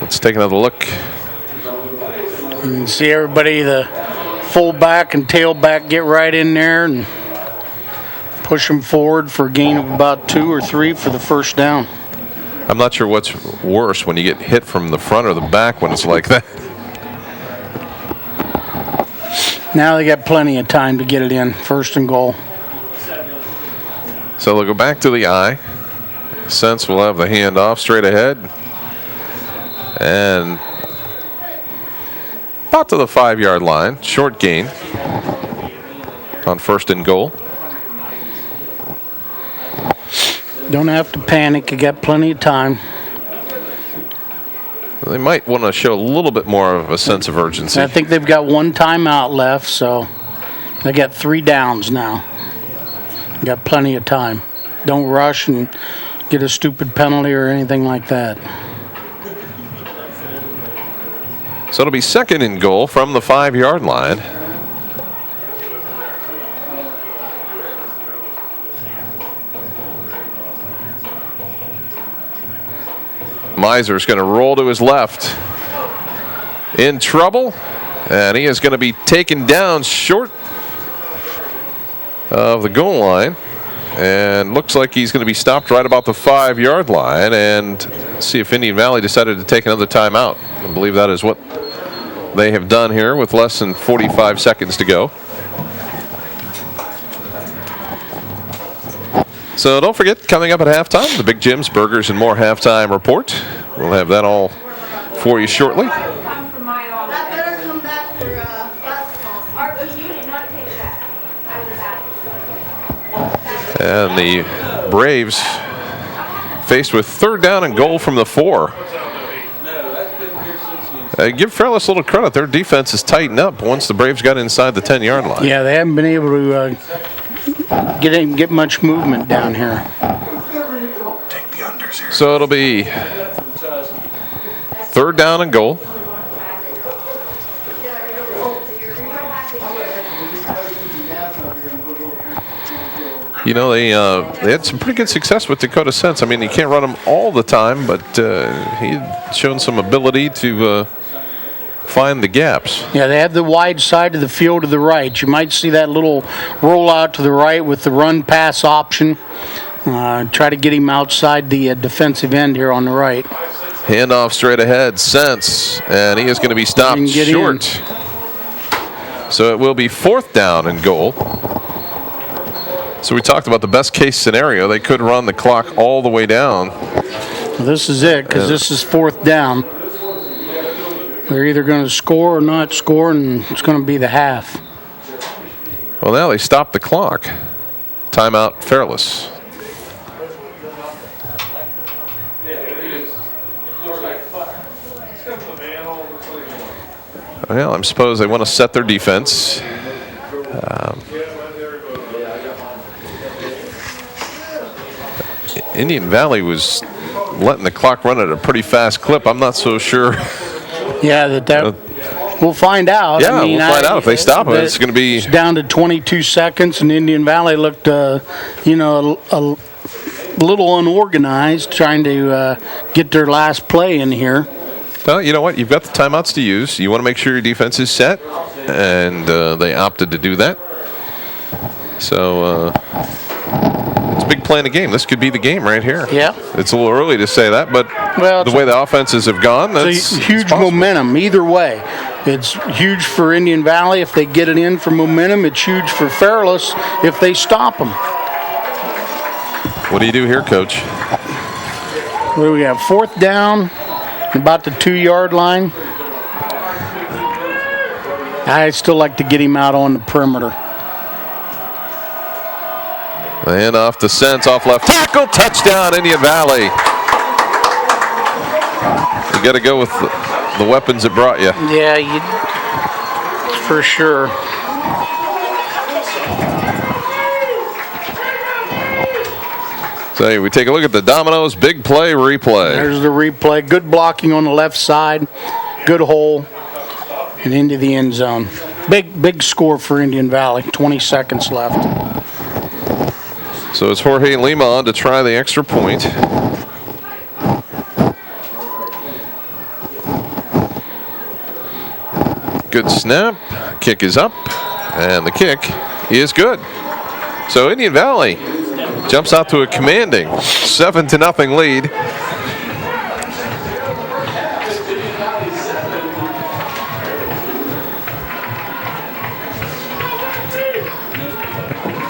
Speaker 1: Let's take another look.
Speaker 4: You can see everybody, the fullback and tailback, get right in there and push them forward for a gain of about 2 or 3 for the first down.
Speaker 1: I'm not sure what's worse, when you get hit from the front or the back when it's like that.
Speaker 4: Now they got plenty of time to get it in, 1st and goal.
Speaker 1: So they'll go back to the I. Sense will have the handoff straight ahead. And about to the 5-yard line. Short gain on 1st and goal.
Speaker 4: Don't have to panic. You got plenty of time.
Speaker 1: They might want to show a little bit more of a sense of urgency.
Speaker 4: I think they've got 1 timeout left, so they got 3 downs now. Got plenty of time. Don't rush and get a stupid penalty or anything like that.
Speaker 1: So it'll be 2nd and goal from the 5-yard line. Miser's going to roll to his left. In trouble. And he is going to be taken down short of the goal line. And looks like he's going to be stopped right about the 5-yard line. And see if Indian Valley decided to take another timeout. I believe that is what they have done here with less than 45 seconds to go. So don't forget, coming up at halftime, the Big Jim's Burgers and More halftime report. We'll have that all for you shortly. And the Braves faced with 3rd down and goal from the 4. Give Fairless a little credit. Their defense is tightened up once the Braves got inside the 10-yard line.
Speaker 4: Yeah, they haven't been able to get much movement down here.
Speaker 1: So it'll be 3rd down and goal. You know, they had some pretty good success with Dakota Sense. I mean, you can't run them all the time, but he had shown some ability to find the gaps.
Speaker 4: Yeah, they have the wide side of the field to the right. You might see that little rollout to the right with the run-pass option. Try to get him outside the defensive end here on the right.
Speaker 1: Handoff straight ahead, Sense, and he is going to be stopped short. So it will be 4th down and goal. So we talked about the best case scenario. They could run the clock all the way down.
Speaker 4: Well, this is it, because this is 4th down. They're either going to score or not score, and it's going to be the half.
Speaker 1: Well, now they stop the clock. Timeout, Fairless. Well, I suppose they want to set their defense. Indian Valley was letting the clock run at a pretty fast clip. I'm not so sure.
Speaker 4: Yeah, we'll find out.
Speaker 1: Yeah, I mean, we'll find out if they stop it. It's going to be...
Speaker 4: It's down to 22 seconds, and Indian Valley looked, a a little unorganized trying to get their last play in here.
Speaker 1: Well, you know what? You've got the timeouts to use. You want to make sure your defense is set, and they opted to do that. So it's a big play in the game. This could be the game right here.
Speaker 4: Yeah.
Speaker 1: It's a little early to say that, but the way the offenses have gone, that's
Speaker 4: huge momentum either way. It's huge for Indian Valley if they get it in for momentum. It's huge for Fairless if they stop them.
Speaker 1: What do you do here, Coach?
Speaker 4: What do we have? 4th down, about the 2-yard line. I'd still like to get him out on the perimeter.
Speaker 1: And off to Sense, off left tackle, touchdown, Indian Valley. You got to go with the weapons that brought you.
Speaker 4: Yeah, for sure.
Speaker 1: So we take a look at the Domino's big play replay.
Speaker 4: There's the replay. Good blocking on the left side. Good hole. And into the end zone. Big score for Indian Valley. 20 seconds left.
Speaker 1: So it's Jorge Lima on to try the extra point. Good snap. Kick is up. And the kick is good. So Indian Valley jumps out to a commanding 7-0 lead.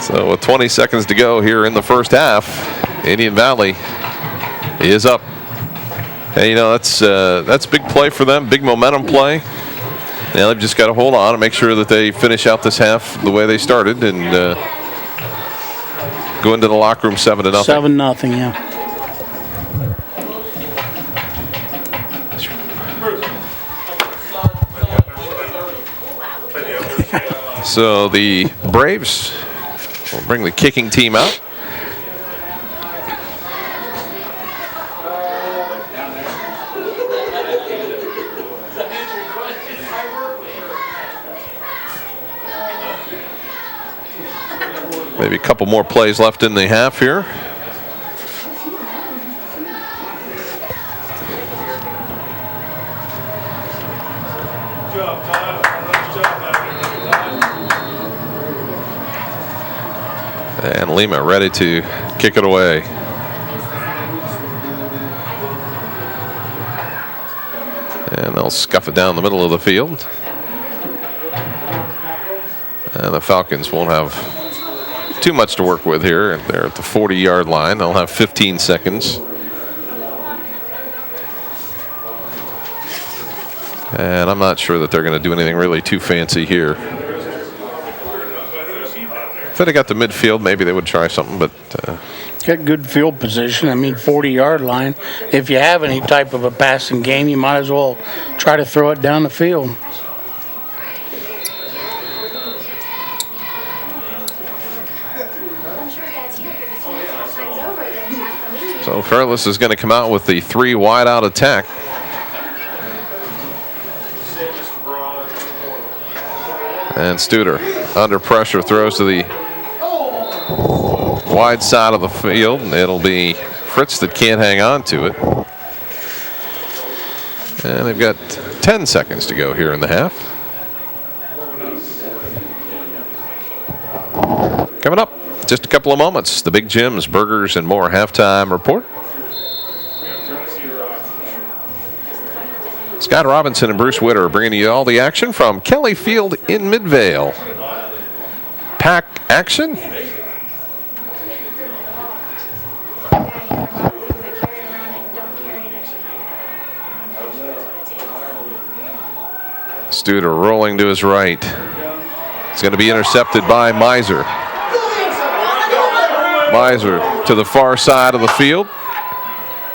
Speaker 1: So with 20 seconds to go here in the first half, Indian Valley is up. And you know, that's big play for them, big momentum play. Now they've just got to hold on and make sure that they finish out this half the way they started and go into the locker room 7-0.
Speaker 4: 7-0, yeah.
Speaker 1: So the Braves will bring the kicking team out. Maybe a couple more plays left in the half here. And Lima ready to kick it away. And they'll scuff it down the middle of the field. And the Falcons won't have too much to work with here. They're at the 40-yard line. They'll have 15 seconds. And I'm not sure that they're going to do anything really too fancy here. If they'd have got to midfield, maybe they would try something, but
Speaker 4: got good field position. I mean, 40-yard line. If you have any type of a passing game, you might as well try to throw it down the field.
Speaker 1: So Fairless is going to come out with the 3 wide out attack. And Studer under pressure throws to the wide side of the field. And it'll be Fritz that can't hang on to it. And they've got 10 seconds to go here in the half. Coming up, just a couple of moments. The Big Jim's Burgers and More halftime report. Scott Robinson and Bruce Witter are bringing you all the action from Kelly Field in Midvale. Pack action. Studer rolling to his right. It's going to be intercepted by Miser. Miser to the far side of the field.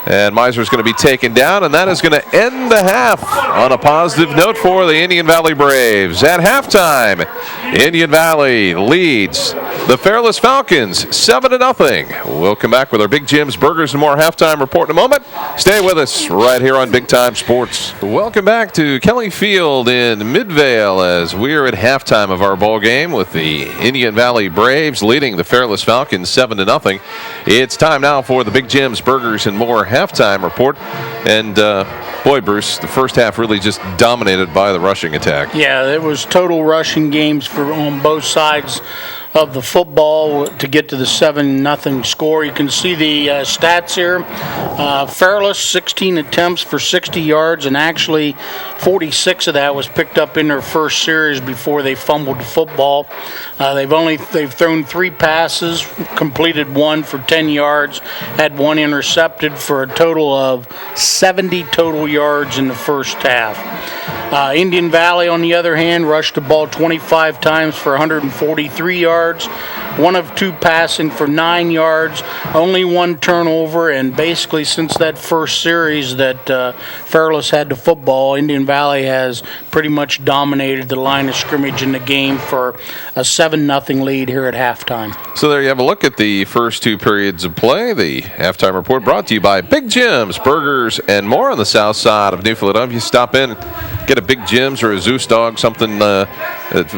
Speaker 1: And Miser's going to be taken down, and that is going to end the half on a positive note for the Indian Valley Braves. At halftime, Indian Valley leads The Fairless Falcons, 7-0. We'll come back with our Big Jim's Burgers and More halftime report in a moment. Stay with us right here on Big Time Sports. Welcome back to Kelly Field in Midvale as we're at halftime of our ball game with the Indian Valley Braves leading the Fairless Falcons 7-0. It's time now for the Big Jim's Burgers and More halftime report. And boy, Bruce, the first half really just dominated by the rushing attack.
Speaker 4: Yeah, it was total rushing games on both sides of the football to get to the 7-0 score. You can see the stats here. Fairless, 16 attempts for 60 yards, and actually 46 of that was picked up in their first series before they fumbled the football. They've thrown 3 passes, completed 1 for 10 yards, had 1 intercepted for a total of 70 total yards in the first half. Indian Valley, on the other hand, rushed the ball 25 times for 143 yards, 1 of 2 passing for 9 yards, only 1 turnover, and basically since that first series that Fairless had the football, Indian Valley has pretty much dominated the line of scrimmage in the game for a 7-0 lead here at halftime.
Speaker 1: So there you have a look at the first 2 periods of play. The halftime report brought to you by Big Jim's Burgers and More on the south side of New Philadelphia. Stop in, get a Big Jim's or a Zeus dog, something to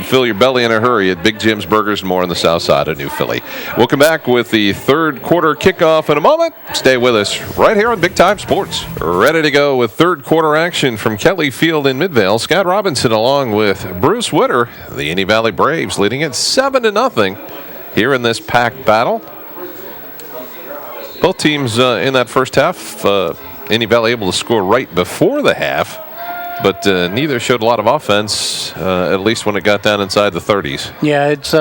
Speaker 1: fill your belly in a hurry at Big Jim's Burgers and More on the south side of New Philly. We'll come back with the third quarter kickoff in a moment. Stay with us right here on Big Time Sports. Ready to go with third quarter action from Kelly Field in Midvale. Scott Robinson along with Bruce Witter. The Indian Valley Braves leading it 7-0 here in this packed battle. Both teams in that first half, Indian Valley able to score right before the half, but neither showed a lot of offense, at least when it got down inside the 30s.
Speaker 4: Yeah, it's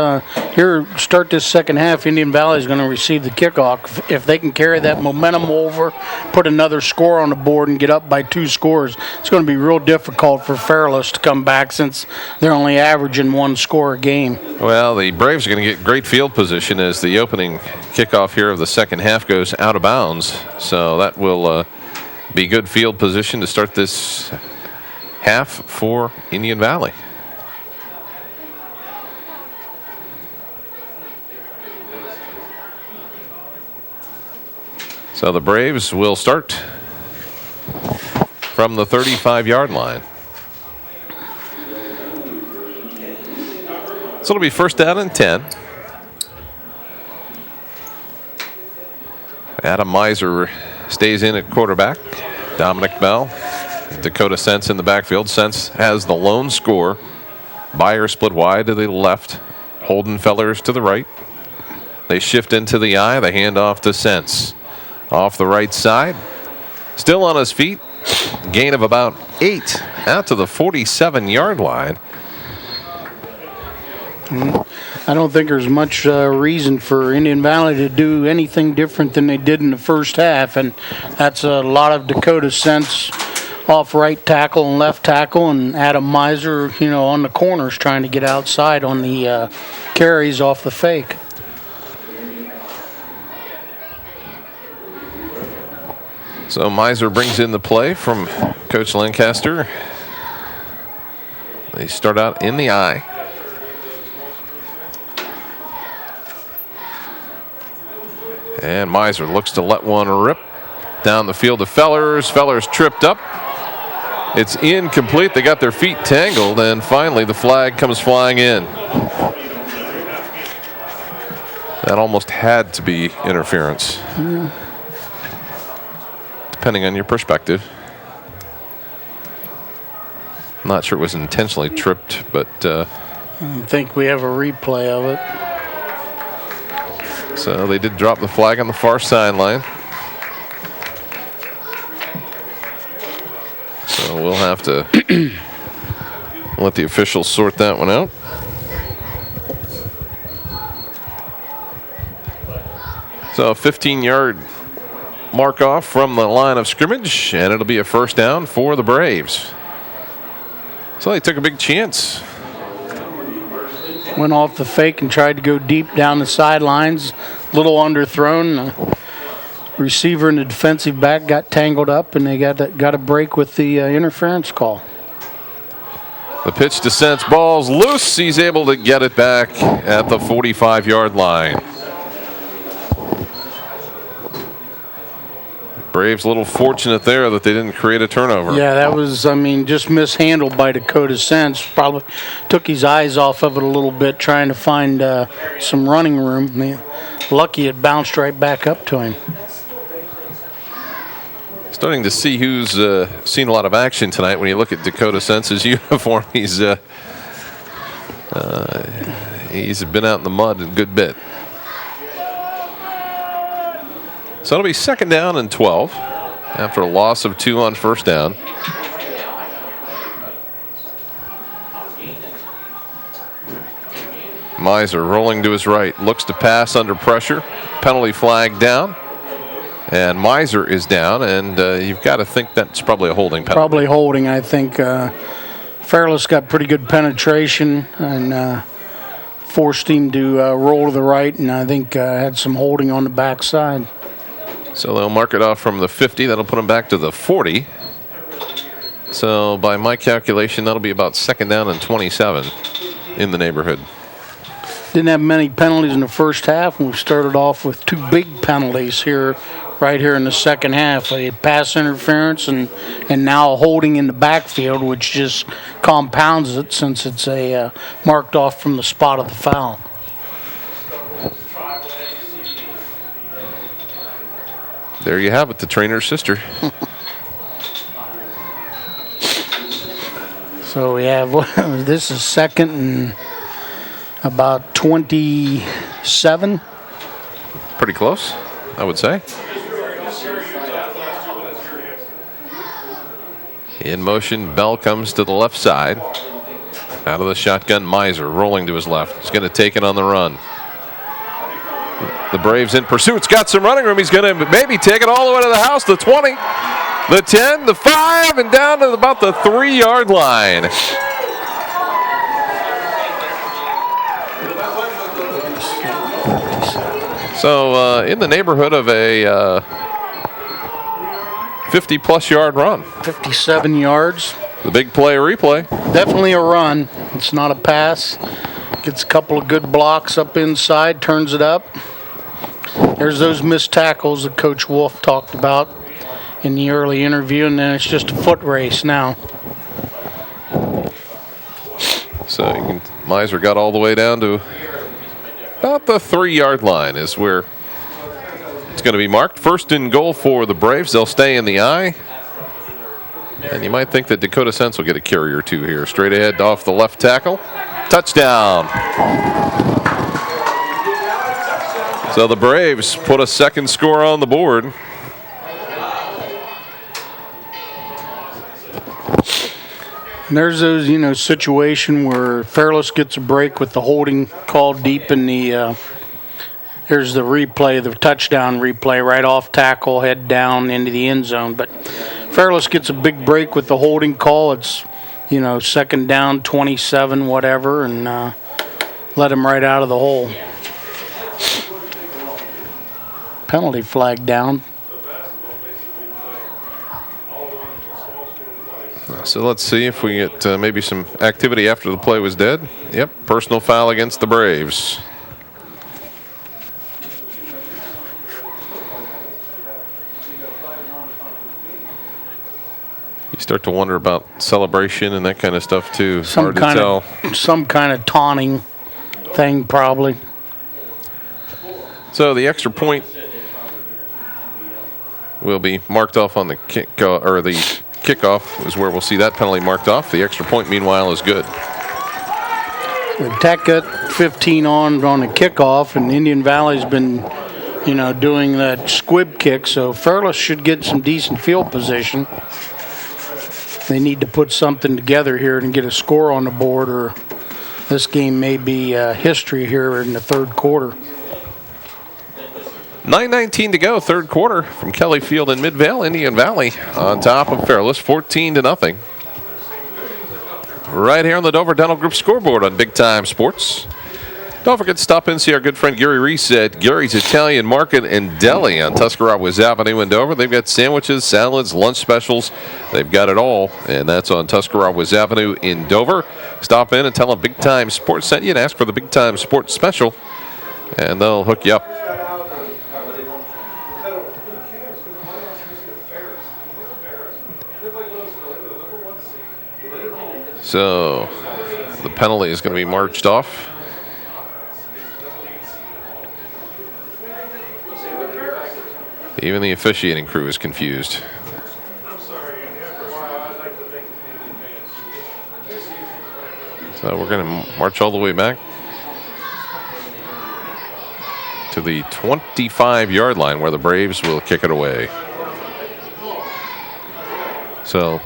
Speaker 4: here, start this second half, Indian Valley is going to receive the kickoff. If they can carry that momentum over, put another score on the board and get up by 2 scores, it's going to be real difficult for Fairless to come back since they're only averaging 1 score a game.
Speaker 1: Well, the Braves are going to get great field position as the opening kickoff here of the second half goes out of bounds. So that will be good field position to start this half for Indian Valley. So the Braves will start from the 35-yard line. So it'll be first down and 10. Adam Miser stays in at quarterback. Dominic Bell, Dakota Sense in the backfield. Sense has the lone score. Byer split wide to the left. Holden Fellers to the right. They shift into the eye. They hand off to Sense. Off the right side. Still on his feet. Gain of about 8 out to the 47-yard line.
Speaker 4: I don't think there's much reason for Indian Valley to do anything different than they did in the first half, and that's a lot of Dakota Sense off right tackle and left tackle, and Adam Miser, on the corners trying to get outside on the carries off the fake.
Speaker 1: So Miser brings in the play from Coach Lancaster. They start out in the eye. And Miser looks to let one rip down the field to Fellers. Fellers tripped up. It's incomplete. They got their feet tangled, and finally the flag comes flying in. That almost had to be interference.
Speaker 4: Yeah.
Speaker 1: Depending on your perspective. I'm not sure it was intentionally tripped, but
Speaker 4: I don't think we have a replay of it.
Speaker 1: So they did drop the flag on the far sideline. So we'll have to let the officials sort that one out. So a 15-yard mark off from the line of scrimmage, and it'll be a first down for the Braves. So they took a big chance.
Speaker 4: Went off the fake and tried to go deep down the sidelines. Little underthrown. The receiver and the defensive back got tangled up, and they got a break with the interference call.
Speaker 1: The pitch to Sense, ball's loose. He's able to get it back at the 45-yard line. Braves a little fortunate there that they didn't create a turnover.
Speaker 4: Yeah, that was, just mishandled by Dakota Sense. Probably took his eyes off of it a little bit trying to find some running room. Lucky it bounced right back up to him.
Speaker 1: Starting to see who's seen a lot of action tonight. When you look at Dakota Sense's uniform, he's been out in the mud a good bit. So it'll be 2nd down and 12 after a loss of 2 on 1st down. Miser rolling to his right, looks to pass under pressure. Penalty flag down. And Miser is down, and you've got to think that's probably a holding penalty.
Speaker 4: Probably holding, I think. Fairless got pretty good penetration and forced him to roll to the right, and I think had some holding on the backside.
Speaker 1: So they'll mark it off from the 50. That'll put him back to the 40. So by my calculation, that'll be about 2nd down and 27 in the neighborhood.
Speaker 4: Didn't have many penalties in the first half, and we started off with 2 big penalties right here in the second half. A pass interference and now a holding in the backfield, which just compounds it since it's a marked off from the spot of the foul.
Speaker 1: There you have it, the trainer's sister.
Speaker 4: So we have, this is 2nd and about 27.
Speaker 1: Pretty close, I would say. In motion, Bell comes to the left side. Out of the shotgun, Miser rolling to his left. He's going to take it on the run. The Braves in pursuit's got some running room. He's going to maybe take it all the way to the house. The 20, the 10, the 5, and down to about the 3-yard line. So in the neighborhood of a 50-plus yard run.
Speaker 4: 57 yards.
Speaker 1: The big play replay.
Speaker 4: Definitely a run. It's not a pass. Gets a couple of good blocks up inside, turns it up. There's those missed tackles that Coach Wolf talked about in the early interview, and then it's just a foot race now.
Speaker 1: So Miser got all the way down to about the 3-yard line is where it's going to be marked. 1st and goal for the Braves. They'll stay in the eye. And you might think that Dakota Sense will get a carry or two here. Straight ahead off the left tackle. Touchdown. So the Braves put a 2nd score on the board.
Speaker 4: And there's those, situation where Fairless gets a break with the holding called deep in the, here's the replay, the touchdown replay, right off tackle, head down into the end zone. But Fairless gets a big break with the holding call. It's, 2nd down, 27, whatever, and let him right out of the hole. Penalty flag down.
Speaker 1: So let's see if we get maybe some activity after the play was dead. Yep, personal foul against the Braves. You start to wonder about celebration and that kind of stuff too. Hard to tell.
Speaker 4: Some kind of taunting thing probably.
Speaker 1: So the extra point will be marked off on the kick or the kickoff is where we'll see that penalty marked off. The extra point, meanwhile, is good.
Speaker 4: Tech got 15 on the kickoff, and Indian Valley's been, doing that squib kick, so Fairless should get some decent field position. They need to put something together here and get a score on the board, or this game may be history here in the 3rd quarter.
Speaker 1: 9:19 to go, 3rd quarter from Kelly Field in Midvale. Indian Valley on top of Fairless, 14-0. Right here on the Dover Dental Group scoreboard on Big Time Sports. Don't forget to stop in and see our good friend Gary Reese at Gary's Italian Market and Deli on Tuscarawas Avenue in Dover. They've got sandwiches, salads, lunch specials. They've got it all, and that's on Tuscarawas Avenue in Dover. Stop in and tell them Big Time Sports sent you and ask for the Big Time Sports Special, and they'll hook you up. So the penalty is going to be marched off. Even the officiating crew is confused. So we're going to march all the way back to the 25-yard line where the Braves will kick it away. So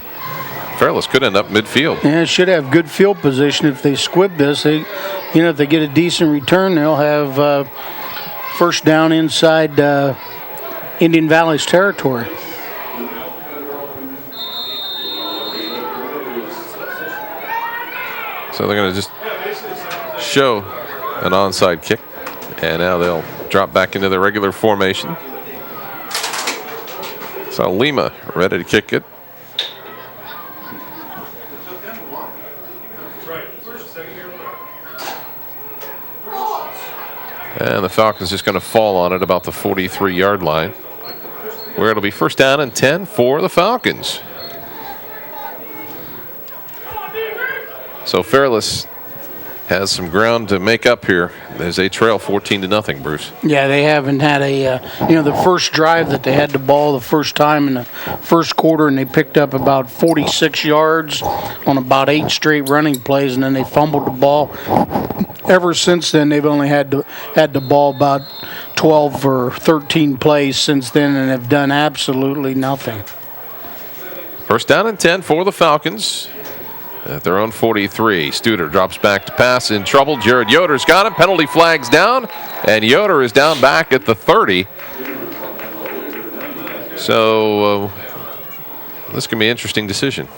Speaker 1: Fairless could end up midfield.
Speaker 4: Yeah, it should have good field position if they squib this. If they get a decent return, they'll have first down inside Indian Valley's territory.
Speaker 1: So they're going to just show an onside kick, and now they'll drop back into their regular formation. So Lima ready to kick it. And the Falcons just going to fall on it about the 43-yard line, where it'll be first down and 10 for the Falcons. So Fairless has some ground to make up here. There's a trail 14-0, Bruce.
Speaker 4: Yeah, they haven't had the first drive that they had the ball the first time in the first quarter, and they picked up about 46 yards on about 8 straight running plays, and then they fumbled the ball. Ever since then, they've only had the ball about 12 or 13 plays since then, and have done absolutely nothing.
Speaker 1: First down and 10 for the Falcons at their own 43. Studer drops back to pass, in trouble. Jared Yoder's got him. Penalty flag's down, and Yoder is down back at the 30. So this can be an interesting decision.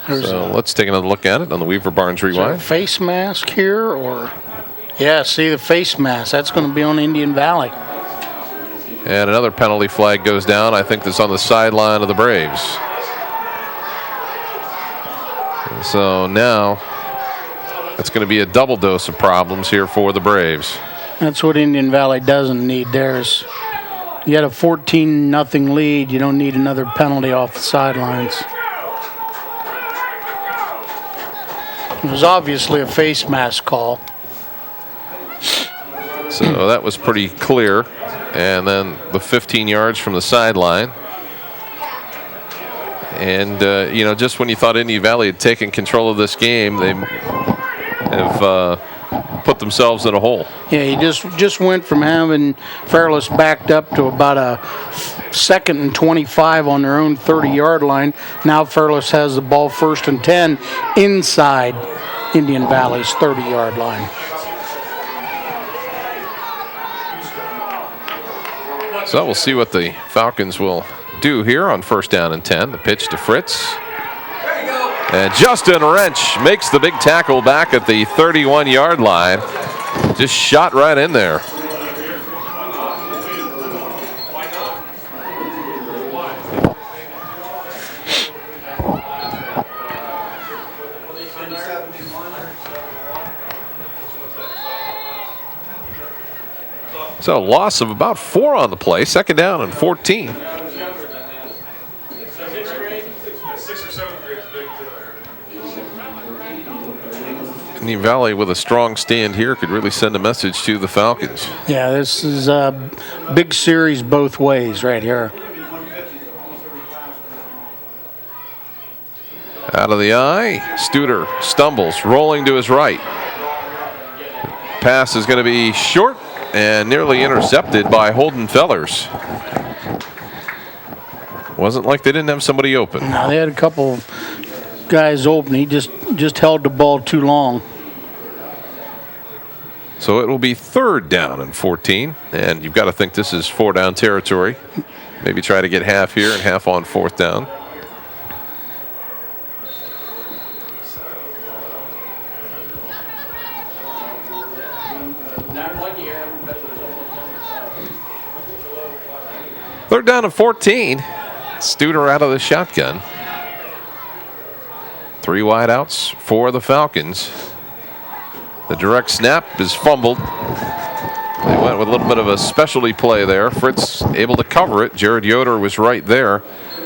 Speaker 1: So let's take another look at it on the Weaver Barnes Rewind.
Speaker 4: Face mask here, or yeah, see the face mask. That's going to be on Indian Valley.
Speaker 1: And another penalty flag goes down. I think that's on the sideline of the Braves. So now it's going to be a double dose of problems here for the Braves.
Speaker 4: That's what Indian Valley doesn't need. You had a 14-0 lead. You don't need another penalty off the sidelines. It was obviously a face mask call.
Speaker 1: So that was pretty clear. And then the 15 yards from the sideline. And, just when you thought Indian Valley had taken control of this game, they have put themselves in a hole.
Speaker 4: Yeah, he just went from having Fairless backed up to about a 2nd and 25 on their own 30-yard line. Now Fairless has the ball 1st and 10 inside Indian Valley's 30-yard line.
Speaker 1: So we'll see what the Falcons will do here on 1st down and 10. The pitch to Fritz. And Justin Wrench makes the big tackle back at the 31-yard line. Just shot right in there. So loss of about 4 on the play. 2nd down and 14. Indian Valley with a strong stand here could really send a message to the Falcons.
Speaker 4: Yeah, this is a big series both ways right here.
Speaker 1: Out of the eye, Studer stumbles, rolling to his right. Pass is going to be short and nearly intercepted by Holden Fellers. Wasn't like they didn't have somebody open.
Speaker 4: No, they had a couple guys open. He just held the ball too long.
Speaker 1: So it will be 3rd down and 14, and you've got to think this is 4-down territory. Maybe try to get half here and half on 4th down. Third down and 14. Studer out of the shotgun. 3 wideouts for the Falcons. The direct snap is fumbled. They went with a little bit of a specialty play there. Fritz able to cover it. Jared Yoder was right there,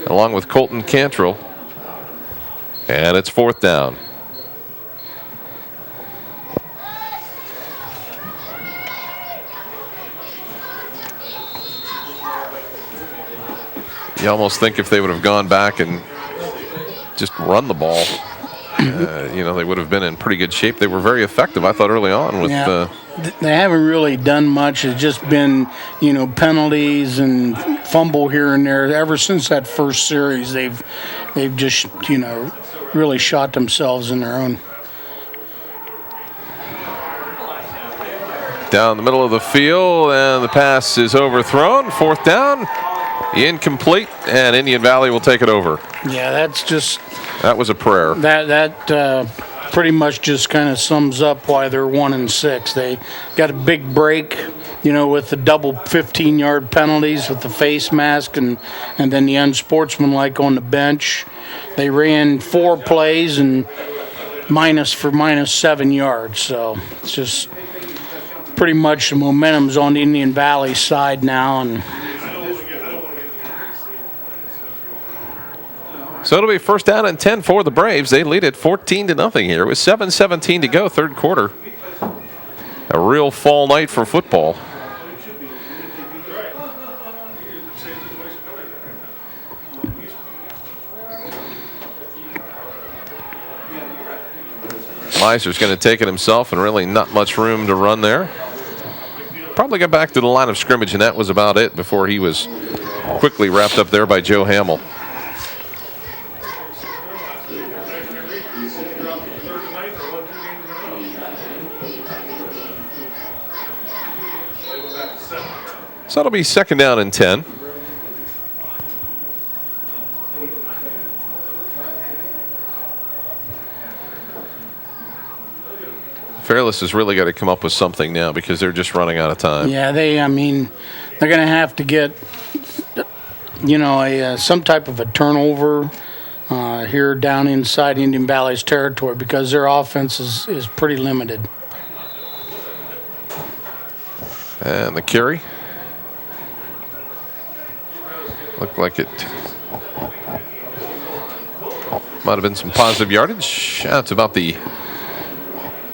Speaker 1: along with Colton Cantrell. And it's 4th down. You almost think if they would have gone back and just run the ball, they would have been in pretty good shape. They were very effective, I thought, early on with.
Speaker 4: They haven't really done much. It's just been, penalties and fumble here and there. Ever since that first series, they've just, really shot themselves in their own.
Speaker 1: Down the middle of the field, and the pass is overthrown. 4th down, incomplete, and Indian Valley will take it over.
Speaker 4: Yeah,
Speaker 1: that was a prayer.
Speaker 4: That pretty much just kind of sums up why they're 1-6. They got a big break, with the double 15-yard penalties with the face mask and then the unsportsmanlike on the bench. They ran 4 plays and minus 7 yards. So it's just pretty much the momentum's on the Indian Valley side now. And
Speaker 1: so it'll be 1st down and 10 for the Braves. They lead it 14-0 here with 7:17 to go, 3rd quarter. A real fall night for football. Miser's going to take it himself, and really not much room to run there. Probably got back to the line of scrimmage, and that was about it before he was quickly wrapped up there by Joe Hamill. So it'll be 2nd down and 10. Fairless has really got to come up with something now because they're just running out of time.
Speaker 4: Yeah, they're going to have to get, some type of a turnover here down inside Indian Valley's territory because their offense is pretty limited.
Speaker 1: And the carry. Looked like it might have been some positive yardage. That's about the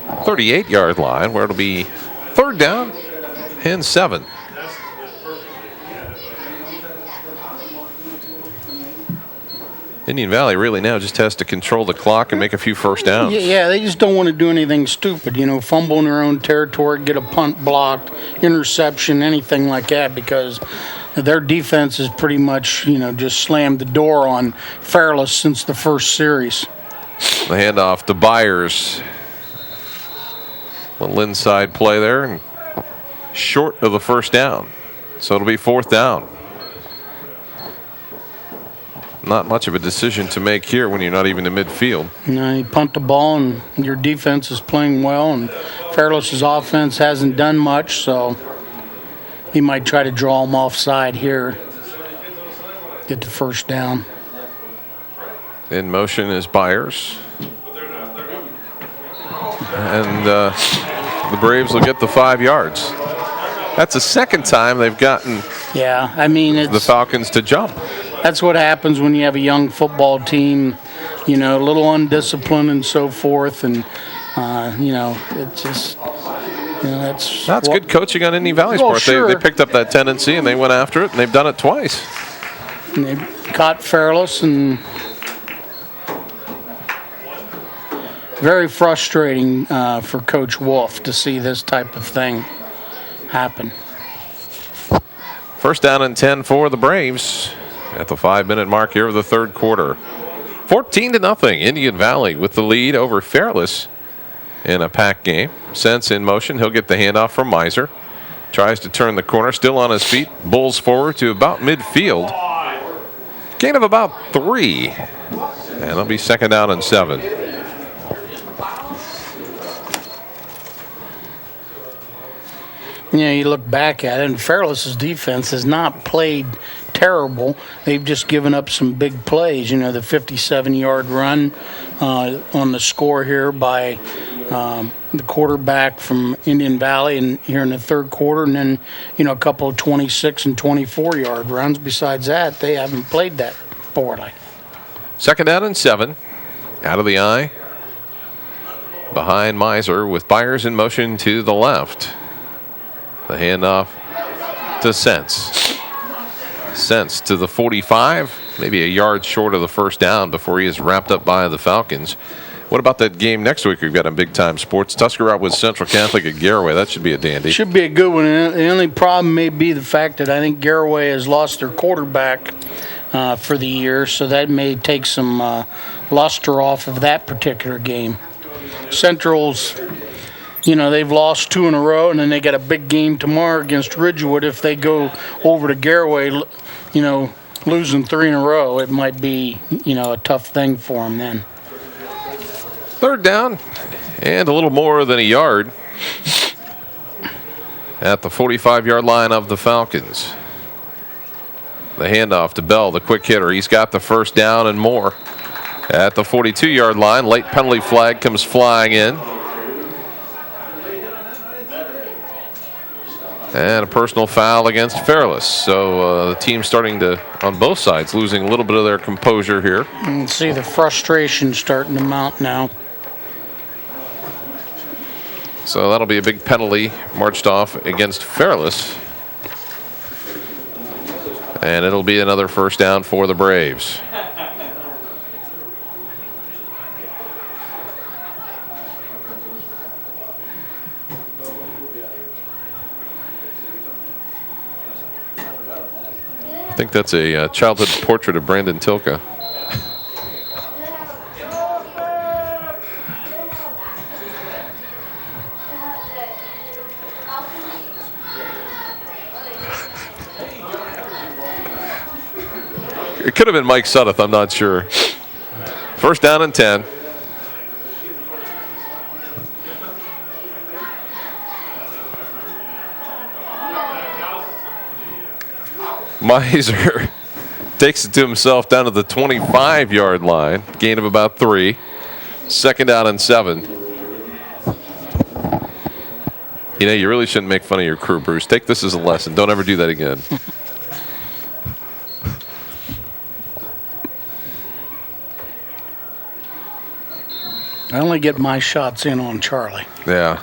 Speaker 1: 38-yard line, where it'll be 3rd down and 7. Indian Valley really now just has to control the clock and make a few first downs.
Speaker 4: Yeah, they just don't want to do anything stupid, fumble in their own territory, get a punt blocked, interception, anything like that, because their defense is pretty much, just slammed the door on Fairless since the first series.
Speaker 1: The handoff to Byers. Little inside play there, and short of the 1st down. So it'll be 4th down. Not much of a decision to make here when you're not even in midfield.
Speaker 4: You punt the ball, and your defense is playing well, and Fairless's offense hasn't done much, so he might try to draw them offside here, get the 1st down.
Speaker 1: In motion is Byers. And the Braves will get the 5 yards. That's the 2nd time they've gotten
Speaker 4: it's
Speaker 1: the Falcons to jump.
Speaker 4: That's what happens when you have a young football team, a little undisciplined and so forth. And, it's just,
Speaker 1: that's good coaching on Indian Valley's part.
Speaker 4: Sure.
Speaker 1: They picked up that tendency and they went after it, and they've done it twice.
Speaker 4: And they caught Fairless, and very frustrating for Coach Wolf to see this type of thing happen.
Speaker 1: 1st down and 10 for the Braves at the 5-minute mark here of the 3rd quarter. 14-0, Indian Valley with the lead over Fairless in a pack game. Sense in motion. He'll get the handoff from Miser. Tries to turn the corner, still on his feet. Bulls forward to about midfield. Gain of about 3. And it'll be 2nd down and 7.
Speaker 4: Yeah, you look back at it, and Fairless's defense has not played terrible. They've just given up some big plays. You know, the 57-yard run on the score here by the quarterback from Indian Valley and here in the third quarter, and then, you know, a couple of 26 and 24-yard runs. Besides that, they haven't played that poorly.
Speaker 1: 2nd down and 7. Out of the eye. Behind Miser with Byers in motion to the left. The handoff to Sense. Sense to the 45, maybe a yard short of the first down before he is wrapped up by the Falcons. What about that game next week we've got on Big Time Sports? Tusker out with Central Catholic at Garaway. That should be a dandy.
Speaker 4: Should be a good one. The only problem may be the fact that I think Garaway has lost their quarterback for the year, so that may take some luster off of that particular game. Central's, you know, they've lost 2 in a row, and then they got a big game tomorrow against Ridgewood. If they go over to Garaway, you know, losing 3 in a row, it might be, you know, a tough thing for them then.
Speaker 1: 3rd down and a little more than a yard at the 45-yard line of the Falcons. The handoff to Bell, the quick hitter. He's got the first down and more. At the 42-yard line, late penalty flag comes flying in. And a personal foul against Fairless. So the team starting to, on both sides, losing a little bit of their composure here.
Speaker 4: You can see the frustration starting to mount now.
Speaker 1: So that'll be a big penalty marched off against Fairless. And it'll be another first down for the Braves. I think that's a childhood portrait of Brandon Tilka. It could have been Mike Suddeth, I'm not sure. First down and 10. Miser takes it to himself down to the 25-yard line. Gain of about 3. 2nd down and 7. You know, you really shouldn't make fun of your crew, Bruce. Take this as a lesson. Don't ever do that again.
Speaker 4: I only get my shots in on Charlie.
Speaker 1: Yeah,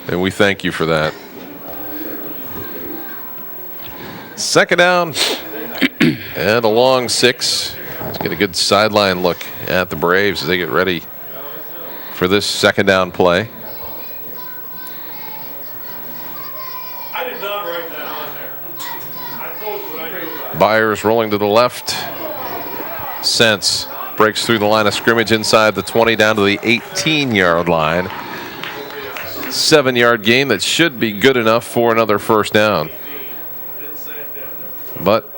Speaker 1: and we thank you for that. 2nd down and a long 6. Let's get a good sideline look at the Braves as they get ready for this 2nd down play.
Speaker 5: I did not write that on there. I told you what I knew.
Speaker 1: Byers rolling to the left. Sense breaks through the line of scrimmage inside the 20 down to the 18-yard line. 7-yard gain that should be good enough for another first down. But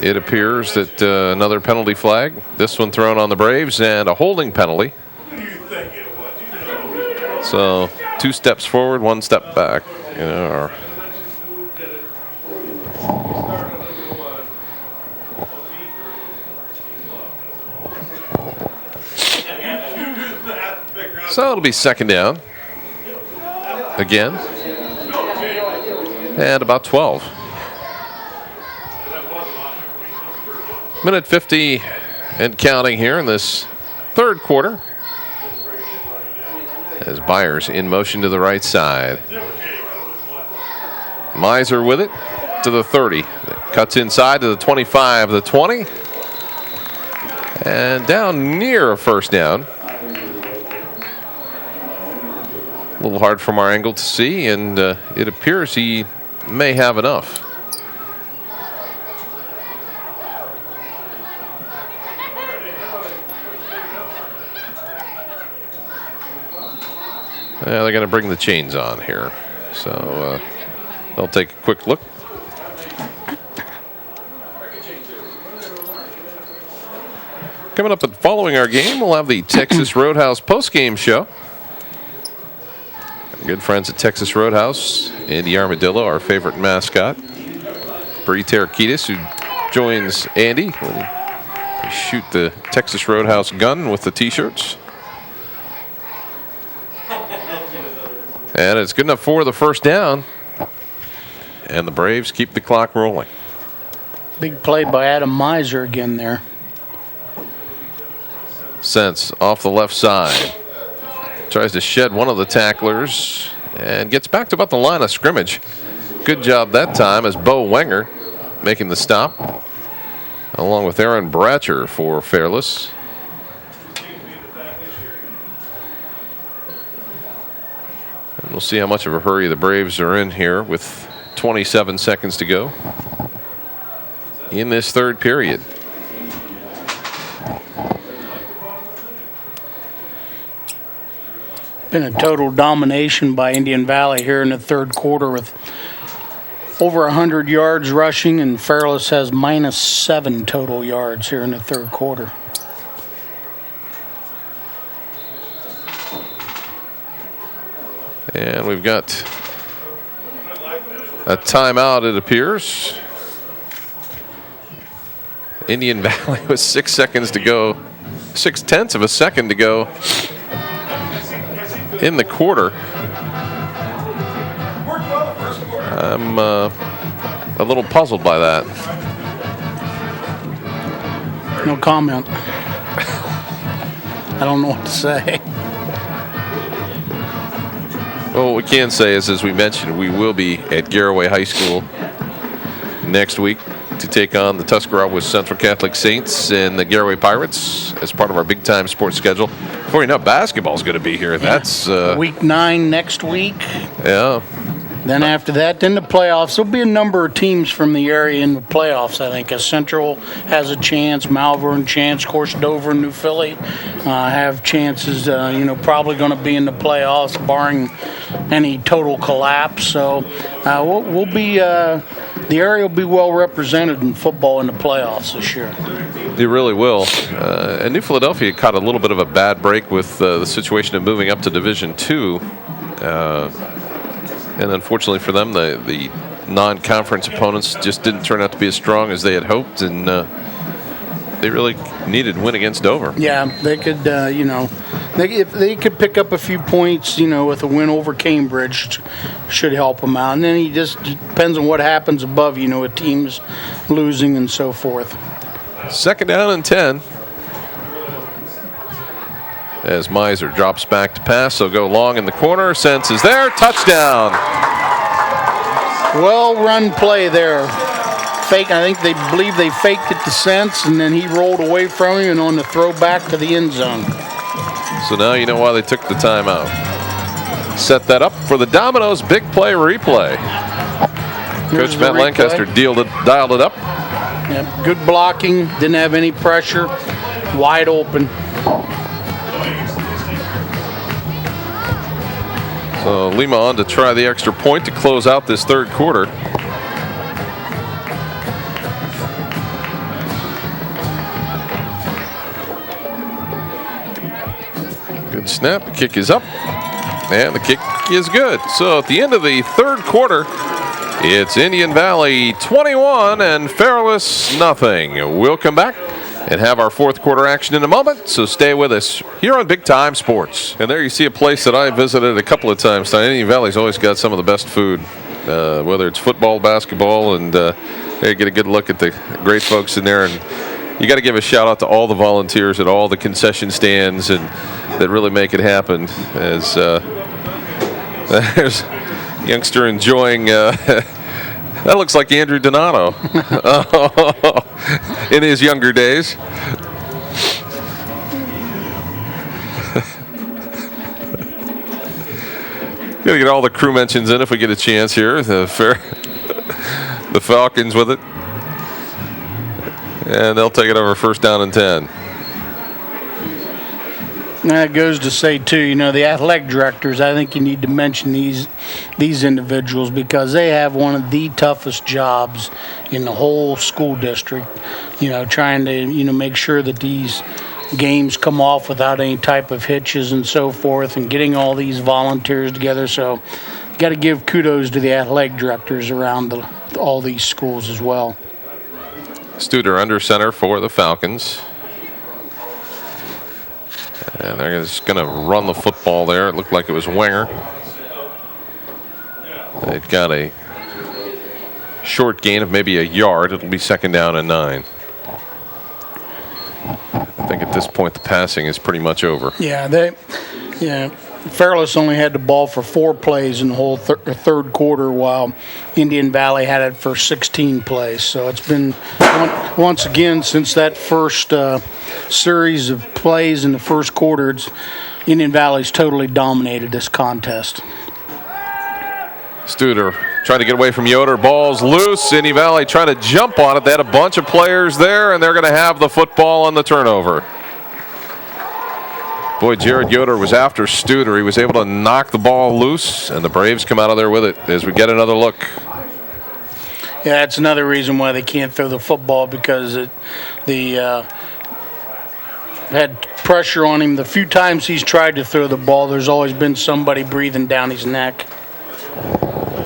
Speaker 1: it appears that another penalty flag, this one thrown on the Braves, and a holding penalty. So 2 steps forward, 1 step back. You know, so it'll be 2nd down again, and about 12. Minute 50 and counting here in this 3rd quarter. As Byers in motion to the right side. Miser with it to the 30. Cuts inside to the 25, the 20. And down near a first down. A little hard from our angle to see, and it appears he may have enough. Yeah, they're going to bring the chains on here. So they'll take a quick look. Coming up and following our game, we'll have the Texas Roadhouse postgame show. Our good friends at Texas Roadhouse, Andy Armadillo, our favorite mascot. Bree Tarakitis, who joins Andy when they shoot the Texas Roadhouse gun with the T-shirts. And it's good enough for the first down. And the Braves keep the clock rolling.
Speaker 4: Big play by Adam Miser again there.
Speaker 1: Sense off the left side. Tries to shed one of the tacklers and gets back to about the line of scrimmage. Good job that time as Bo Wenger making the stop, along with Aaron Bratcher for Fairless. And we'll see how much of a hurry the Braves are in here with 27 seconds to go in this third period.
Speaker 4: Been a total domination by Indian Valley here in the third quarter with over 100 yards rushing, and Fairless has -7 total yards here in the third quarter.
Speaker 1: And we've got a timeout, it appears. Indian Valley with 6 seconds to go, 0.6 of a second to go in the quarter. I'm a little puzzled by that.
Speaker 4: No comment. I don't know what to say.
Speaker 1: Well, what we can say is, as we mentioned, we will be at Garraway High School next week to take on the Tuscarawas Central Catholic Saints and the Garraway Pirates as part of our big time sports schedule. Before you know, basketball's going to be here. Yeah. That's
Speaker 4: week 9 next week.
Speaker 1: Yeah.
Speaker 4: Then after that, then the playoffs. There'll be a number of teams from the area in the playoffs, I think. Central has a chance, Malvern chance, of course Dover and New Philly have chances, probably going to be in the playoffs, barring any total collapse. So we'll be, the area will be well represented in football in the playoffs this year.
Speaker 1: You really will. And New Philadelphia caught a little bit of a bad break with the situation of moving up to Division II. And unfortunately for them, the non-conference opponents just didn't turn out to be as strong as they had hoped, and they really needed to win against Dover.
Speaker 4: Yeah, they could, if they could pick up a few points, with a win over Cambridge, should help them out. And then it just depends on what happens above, with teams losing and so forth.
Speaker 1: Second down and 10. As Miser drops back to pass, so go long in the corner. Sense is there. Touchdown.
Speaker 4: Well run play there. I think they believe they faked it to Sense, and then he rolled away from him and on the throw back to the end zone.
Speaker 1: So now you know why they took the timeout. Set that up for the Domino's big play replay. Coach Matt Lancaster dialed it up.
Speaker 4: Yep, good blocking. Didn't have any pressure. Wide open.
Speaker 1: So Lima on to try the extra point to close out this third quarter. Good snap. The kick is up. And the kick is good. So at the end of the third quarter, it's Indian Valley 21 and Fairless nothing. We'll come back and have our fourth quarter action in a moment, so stay with us here on Big Time Sports. And there you see a place that I visited a couple of times. Indian Valley's always got some of the best food, whether it's football, basketball, and you get a good look at the great folks in there. And you got to give a shout out to all the volunteers at all the concession stands and that really make it happen. As there's a youngster enjoying. That looks like Andrew Donato in his younger days. Gotta get all the crew mentions in if we get a chance here. The Falcons with it. And they'll take it over first down and 10.
Speaker 4: That goes to say, too, you know, the athletic directors, I think you need to mention these individuals because they have one of the toughest jobs in the whole school district, you know, trying to, you know, make sure that these games come off without any type of hitches and so forth and getting all these volunteers together. So you got to give kudos to the athletic directors around all these schools as well.
Speaker 1: Studer under center for the Falcons. And they're just going to run the football there. It looked like it was Wenger. They've got a short gain of maybe a yard. It'll be 2nd down and 9. I think at this point the passing is pretty much over.
Speaker 4: Yeah, Fairless only had the ball for 4 plays in the whole third quarter, while Indian Valley had it for 16 plays. So it's been, once again, since that first series of plays in the first quarter, Indian Valley's totally dominated this contest.
Speaker 1: Studer trying to get away from Yoder. Ball's loose. Indian Valley trying to jump on it. They had a bunch of players there, and they're going to have the football on the turnover. Boy, Jared Yoder was after Studer. He was able to knock the ball loose, and the Braves come out of there with it as we get another look.
Speaker 4: Yeah, that's another reason why they can't throw the football, because had pressure on him. The few times he's tried to throw the ball, there's always been somebody breathing down his neck.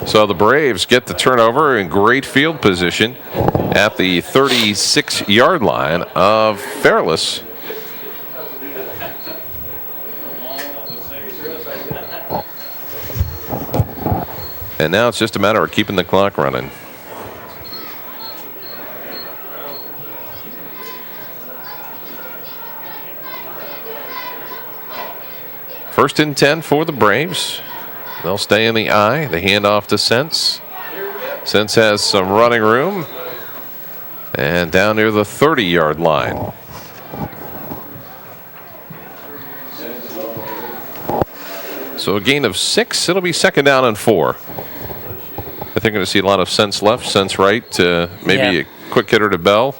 Speaker 1: So the Braves get the turnover in great field position at the 36-yard line of Fairless. And now it's just a matter of keeping the clock running. First and 10 for the Braves. They'll stay in the eye. The handoff to Sense. Sense has some running room. And down near the 30-yard line. So a gain of 6. It'll be 2nd down and 4. I think we're going to see a lot of Sense left, Sense right, maybe a quick hitter to Bell.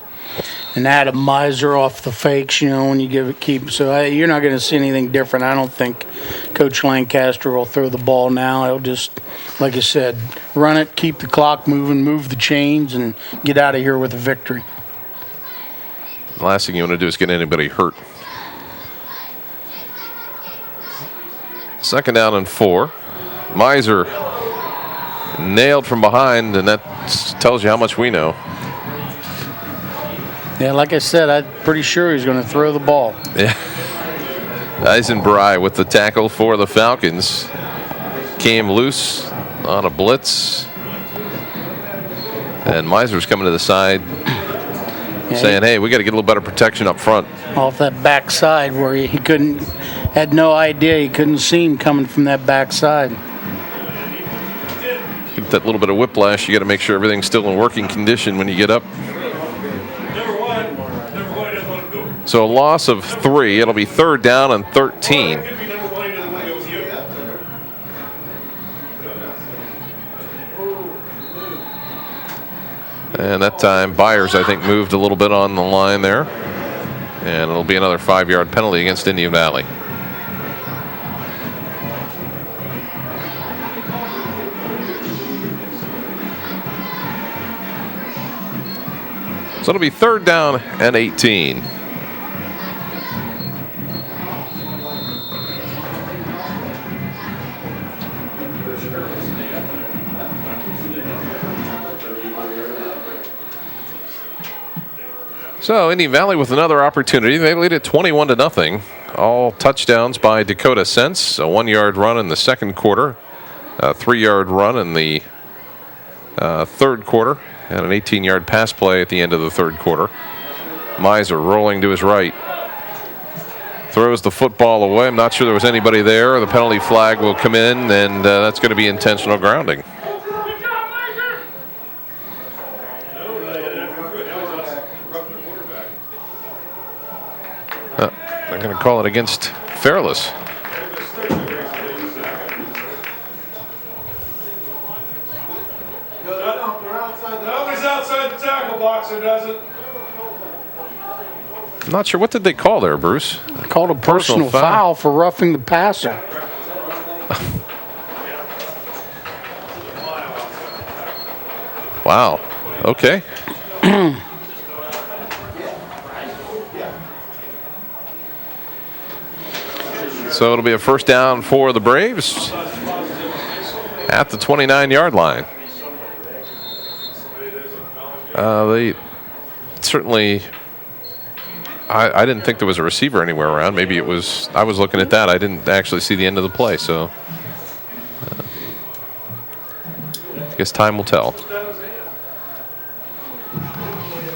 Speaker 4: And Adam Miser off the fakes, you know, when you give it keep. So you're not going to see anything different. I don't think Coach Lancaster will throw the ball now. He'll just, like I said, run it, keep the clock moving, move the chains, and get out of here with a victory.
Speaker 1: The last thing you want to do is get anybody hurt. 2nd down and 4. Miser nailed from behind, and that tells you how much we know.
Speaker 4: Yeah, like I said, I'm pretty sure he's going to throw the ball.
Speaker 1: Yeah. Eisenbry with the tackle for the Falcons. Came loose on a blitz. And Miser's coming to the side saying, hey, we got to get a little better protection up front.
Speaker 4: Off that backside where he had no idea. He couldn't see him coming from that backside.
Speaker 1: Get that little bit of whiplash. You got to make sure everything's still in working condition when you get up. So a loss of 3. It'll be 3rd down and 13. And that time, Byers, I think, moved a little bit on the line there. And it'll be another 5-yard penalty against Indian Valley. So it'll be 3rd down and 18. So Indian Valley with another opportunity. They lead it 21-0. All touchdowns by Dakota Sense. A 1-yard run in the second quarter, a 3-yard run in the third quarter, and an 18-yard pass play at the end of the third quarter. Miser rolling to his right. Throws the football away. I'm not sure there was anybody there. The penalty flag will come in, and that's going to be intentional grounding. They're going to call it against Fairless.
Speaker 5: Nobody's outside the tackle box, who does it?
Speaker 1: I'm not sure. What did they call there, Bruce?
Speaker 4: Called a personal foul for roughing the passer.
Speaker 1: Wow. Okay. So it'll be a first down for the Braves at the 29-yard line. They certainly, I didn't think there was a receiver anywhere around. Maybe it was, I was looking at that. I didn't actually see the end of the play, so I guess time will tell.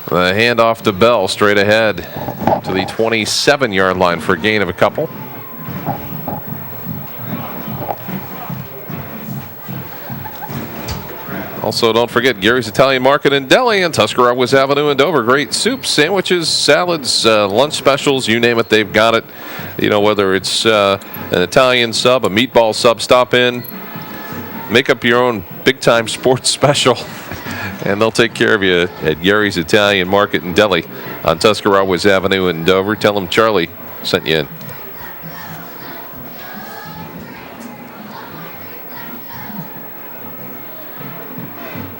Speaker 1: The handoff to Bell straight ahead to the 27-yard line for a gain of a couple. Also, don't forget Gary's Italian Market and Deli on Tuscarawas Avenue in Dover. Great soups, sandwiches, salads, lunch specials, you name it, they've got it. You know, whether it's an Italian sub, a meatball sub, stop in, make up your own big-time sports special, and they'll take care of you at Gary's Italian Market and Deli on Tuscarawas Avenue in Dover. Tell them Charlie sent you in.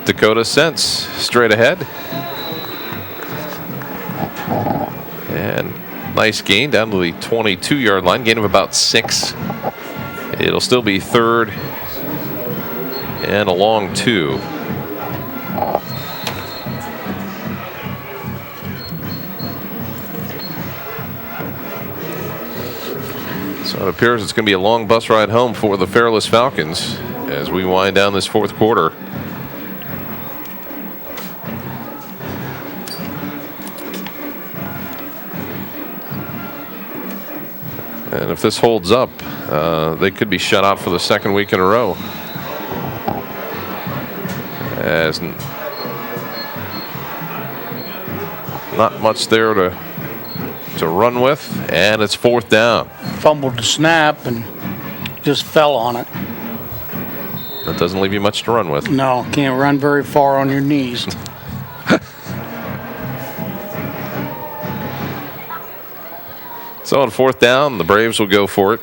Speaker 1: Dakota Sense straight ahead. And nice gain down to the 22-yard line, gain of about 6. It'll still be third and a long 2. So it appears it's going to be a long bus ride home for the Fairless Falcons as we wind down this fourth quarter. And if this holds up, they could be shut out for the second week in a row. As not much there to run with, and it's fourth down.
Speaker 4: Fumbled the snap and just fell on it.
Speaker 1: That doesn't leave you much to run with.
Speaker 4: No, can't run very far on your knees.
Speaker 1: So on fourth down, the Braves will go for it.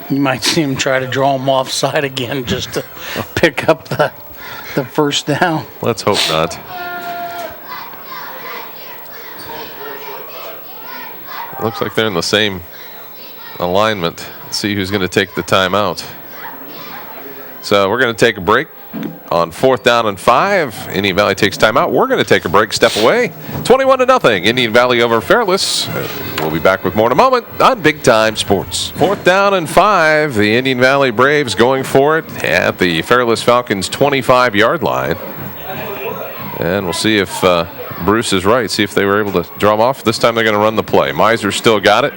Speaker 4: You might see him try to draw him offside again just to pick up the first down.
Speaker 1: Let's hope not. It looks like they're in the same alignment. Let's see who's going to take the timeout. So we're going to take a break on fourth down and 5. Indian Valley takes timeout. We're going to take a break, step away. 21-0. Indian Valley over Fairless. We'll be back with more in a moment on Big Time Sports. Fourth down and 5. The Indian Valley Braves going for it at the Fairless Falcons 25-yard line. And we'll see if Bruce is right. See if they were able to draw him off. This time they're going to run the play. Miser still got it.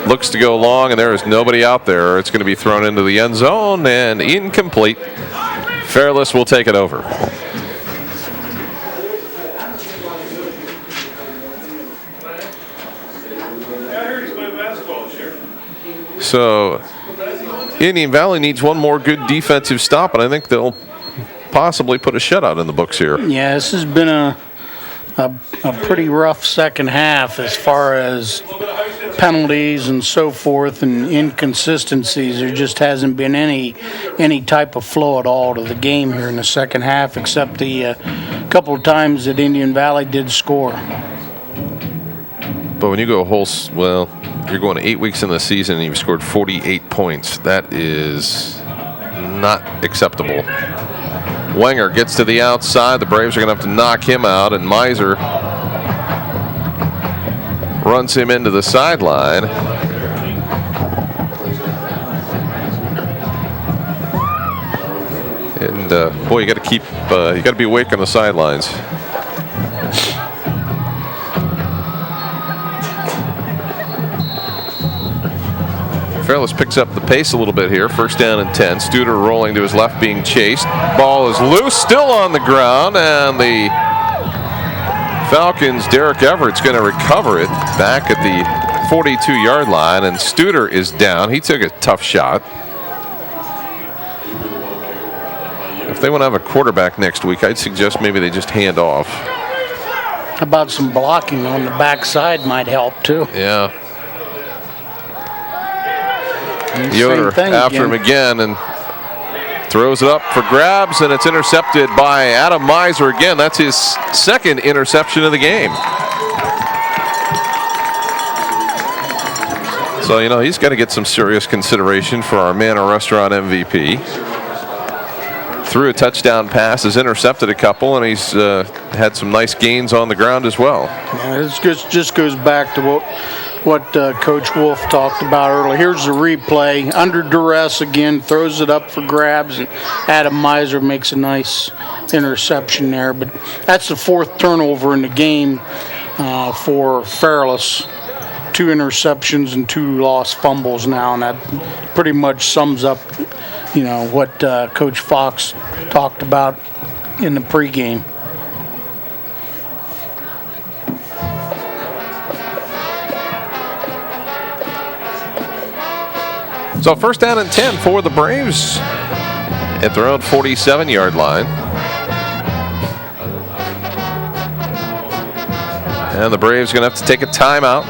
Speaker 1: Looks to go long, and there is nobody out there. It's going to be thrown into the end zone and incomplete. Fairless will take it over. So Indian Valley needs one more good defensive stop, and I think they'll possibly put a shutout in the books here.
Speaker 4: Yeah, this has been a pretty rough second half as far as penalties and so forth and inconsistencies. There just hasn't been any type of flow at all to the game here in the second half, except the couple of times that Indian Valley did score.
Speaker 1: But when you go you're going 8 weeks in the season and you've scored 48 points. That is not acceptable. Wenger gets to the outside. The Braves are going to have to knock him out, and Miser runs him into the sideline. And boy, you got to be awake on the sidelines. Fairless picks up the pace a little bit here. First down and 10. Studer rolling to his left, being chased. Ball is loose, still on the ground, and the Falcons' Derek Everett's going to recover it back at the 42-yard line, and Studer is down. He took a tough shot. If they want to have a quarterback next week, I'd suggest maybe they just hand off.
Speaker 4: How about some blocking on the backside might help too.
Speaker 1: Yeah.
Speaker 4: Yoder
Speaker 1: after him again and throws it up for grabs, and it's intercepted by Adam Miser again. That's his second interception of the game. So, you know, he's got to get some serious consideration for our Manor Restaurant MVP. Threw a touchdown pass, has intercepted a couple, and he's had some nice gains on the ground as well.
Speaker 4: Yeah, this just goes back to what Coach Wolf talked about earlier. Here's the replay. Under duress again, throws it up for grabs, and Adam Miser makes a nice interception there. But that's the fourth turnover in the game for Fairless. 2 interceptions and 2 lost fumbles now, and that pretty much sums up, you know, what Coach Fox talked about in the pregame.
Speaker 1: So first down and 10 for the Braves at their own 47-yard line. And the Braves going to have to take a timeout.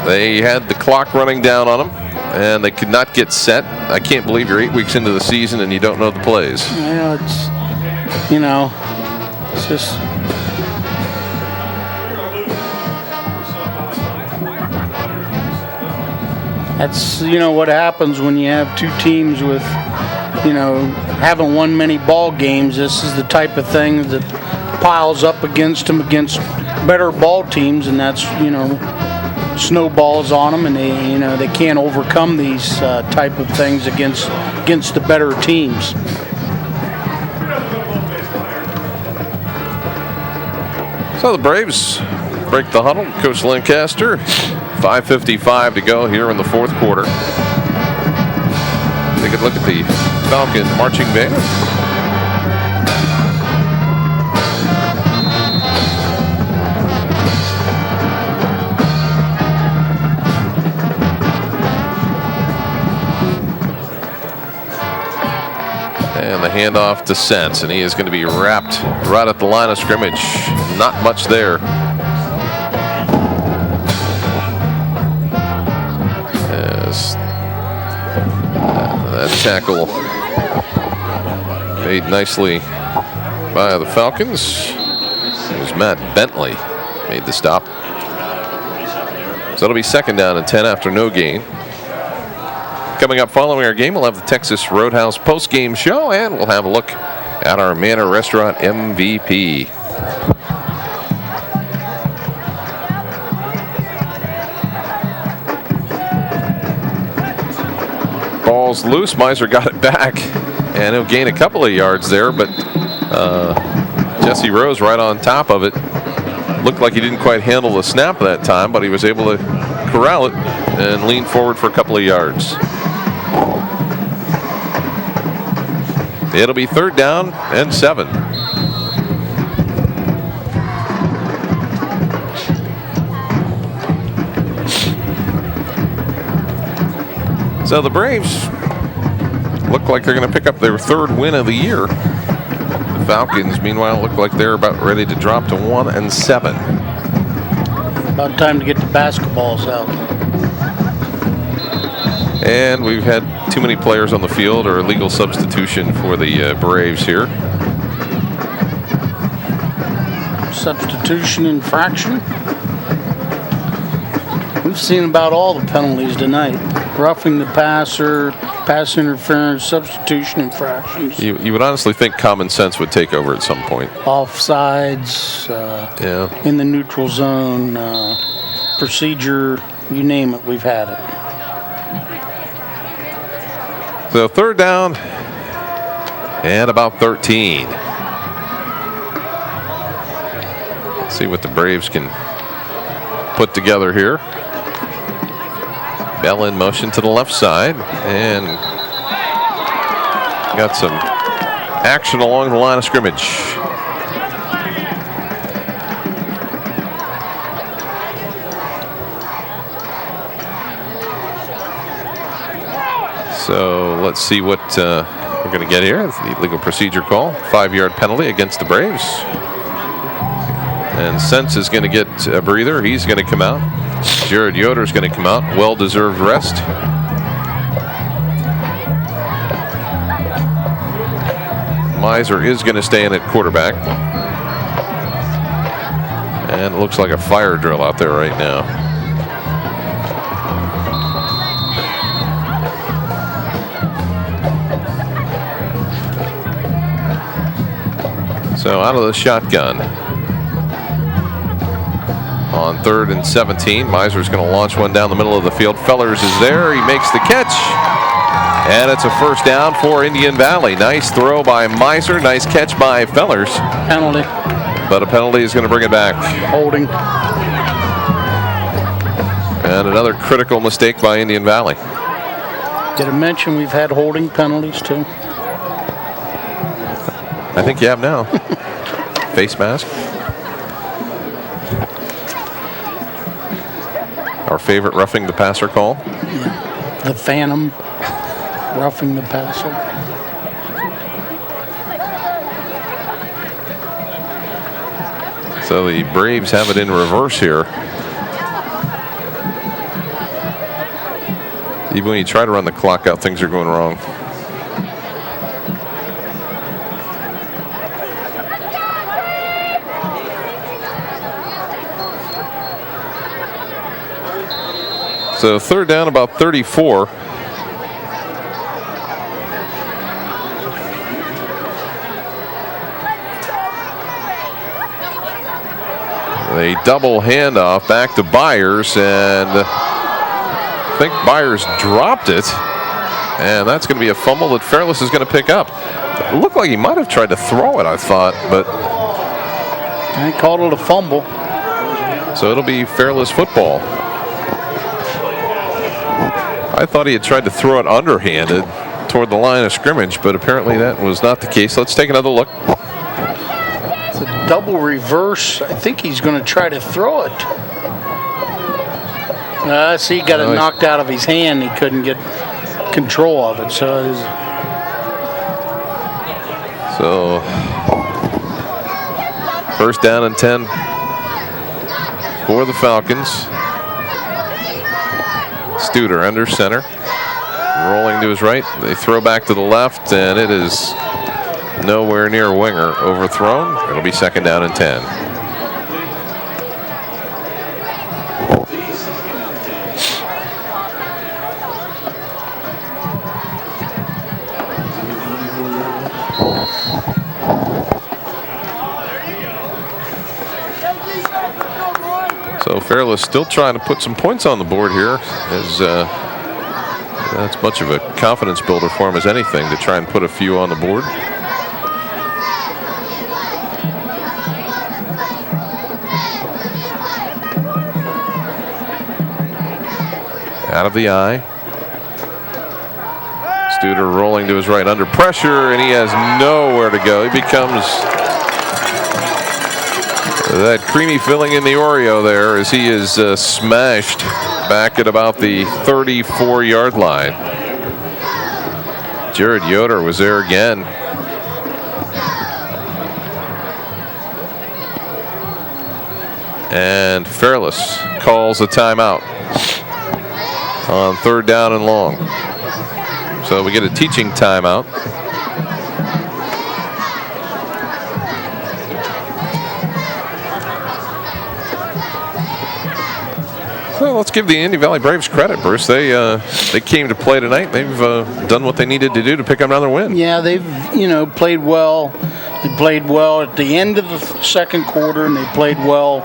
Speaker 1: They had the clock running down on them, and they could not get set. I can't believe you're 8 weeks into the season and you don't know the plays.
Speaker 4: Yeah, it's just. That's, what happens when you have 2 teams with, haven't won many ball games. This is the type of thing that piles up against them, against better ball teams, and that's, snowballs on them, and they can't overcome these type of things against the better teams.
Speaker 1: So the Braves break the huddle. Coach Lancaster, 5:55 to go here in the fourth quarter. Take a look at the Falcon marching band. And the handoff to Sense, and he is going to be wrapped right at the line of scrimmage. Not much there. As that tackle made nicely by the Falcons. It was Matt Bentley made the stop. So it'll be second down and 10 after no gain. Coming up following our game, we'll have the Texas Roadhouse post-game show, and we'll have a look at our Manor Restaurant MVP. Ball's loose. Miser got it back, and he'll gain a couple of yards there, but Jesse Rose right on top of it. Looked like he didn't quite handle the snap that time, but he was able to corral it and lean forward for a couple of yards. It'll be third down and 7. So the Braves look like they're going to pick up their 3rd win of the year. The Falcons, meanwhile, look like they're about ready to drop to 1-7.
Speaker 4: About time to get the basketballs out.
Speaker 1: And we've had too many players on the field, or a legal substitution for the Braves here.
Speaker 4: Substitution infraction. We've seen about all the penalties tonight. Roughing the passer, pass interference, substitution infractions.
Speaker 1: You would honestly think common sense would take over at some point.
Speaker 4: Offsides, in the neutral zone, procedure, you name it, we've had it.
Speaker 1: So third down and about 13. Let's see what the Braves can put together here. Bell in motion to the left side, and got some action along the line of scrimmage. So let's see what we're going to get here. The legal procedure call, 5-yard penalty against the Braves. And Sense is going to get a breather. He's going to come out. Jared Yoder is going to come out. Well-deserved rest. Miser is going to stay in at quarterback. And it looks like a fire drill out there right now. So out of the shotgun. On 3rd and 17, Miser's going to launch one down the middle of the field. Fellers is there. He makes the catch. And it's a first down for Indian Valley. Nice throw by Miser. Nice catch by Fellers.
Speaker 4: Penalty.
Speaker 1: But a penalty is going to bring it back.
Speaker 4: Holding.
Speaker 1: And another critical mistake by Indian Valley.
Speaker 4: Did I mention we've had holding penalties too?
Speaker 1: I think you have now. Face mask. Our favorite roughing the passer call.
Speaker 4: Yeah. The Phantom roughing the passer.
Speaker 1: So the Braves have it in reverse here. Even when you try to run the clock out, things are going wrong. So 3rd down, about 34. A double handoff back to Byers, and I think Byers dropped it. And that's going to be a fumble that Fairless is going to pick up. It looked like he might have tried to throw it, I thought, but
Speaker 4: I called it a fumble.
Speaker 1: So it'll be Fairless football. I thought he had tried to throw it underhanded toward the line of scrimmage, but apparently that was not the case. Let's take another look.
Speaker 4: It's a double reverse. I think he's going to try to throw it. See, he got it knocked out of his hand. He couldn't get control of it. So
Speaker 1: first down and 10 for the Falcons. Studer under center, rolling to his right. They throw back to the left, and it is nowhere near Winger. Overthrown. It'll be 2nd down and 10. So Fairless still trying to put some points on the board here, as that's much of a confidence builder for him as anything, to try and put a few on the board. Out of the eye. Studer rolling to his right under pressure, and he has nowhere to go. He becomes that creamy filling in the Oreo there, as he is smashed back at about the 34-yard line. Jared Yoder was there again. And Fairless calls a timeout on 3rd down and long. So we get a teaching timeout. Well, let's give the Indy Valley Braves credit, Bruce. They came to play tonight. They've done what they needed to do to pick up another win.
Speaker 4: Yeah, they've played well. They played well at the end of the 2nd quarter, and they played well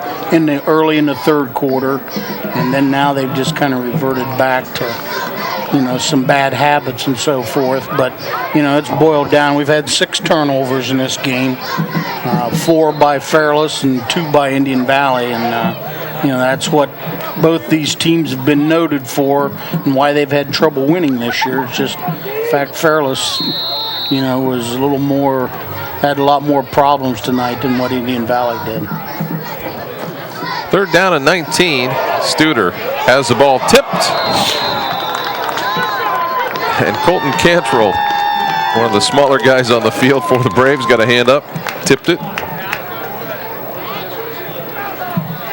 Speaker 4: early in the 3rd quarter, and then now they've just kind of reverted back to some bad habits and so forth. But it's boiled down. We've had 6 turnovers in this game, 4 by Fairless and 2 by Indian Valley, and that's what both these teams have been noted for, and why they've had trouble winning this year. It's just the fact Fairless, was had a lot more problems tonight than what Indian Valley did.
Speaker 1: 3rd down and 19. Studer has the ball tipped. And Colton Cantrell, one of the smaller guys on the field for the Braves, got a hand up, tipped it.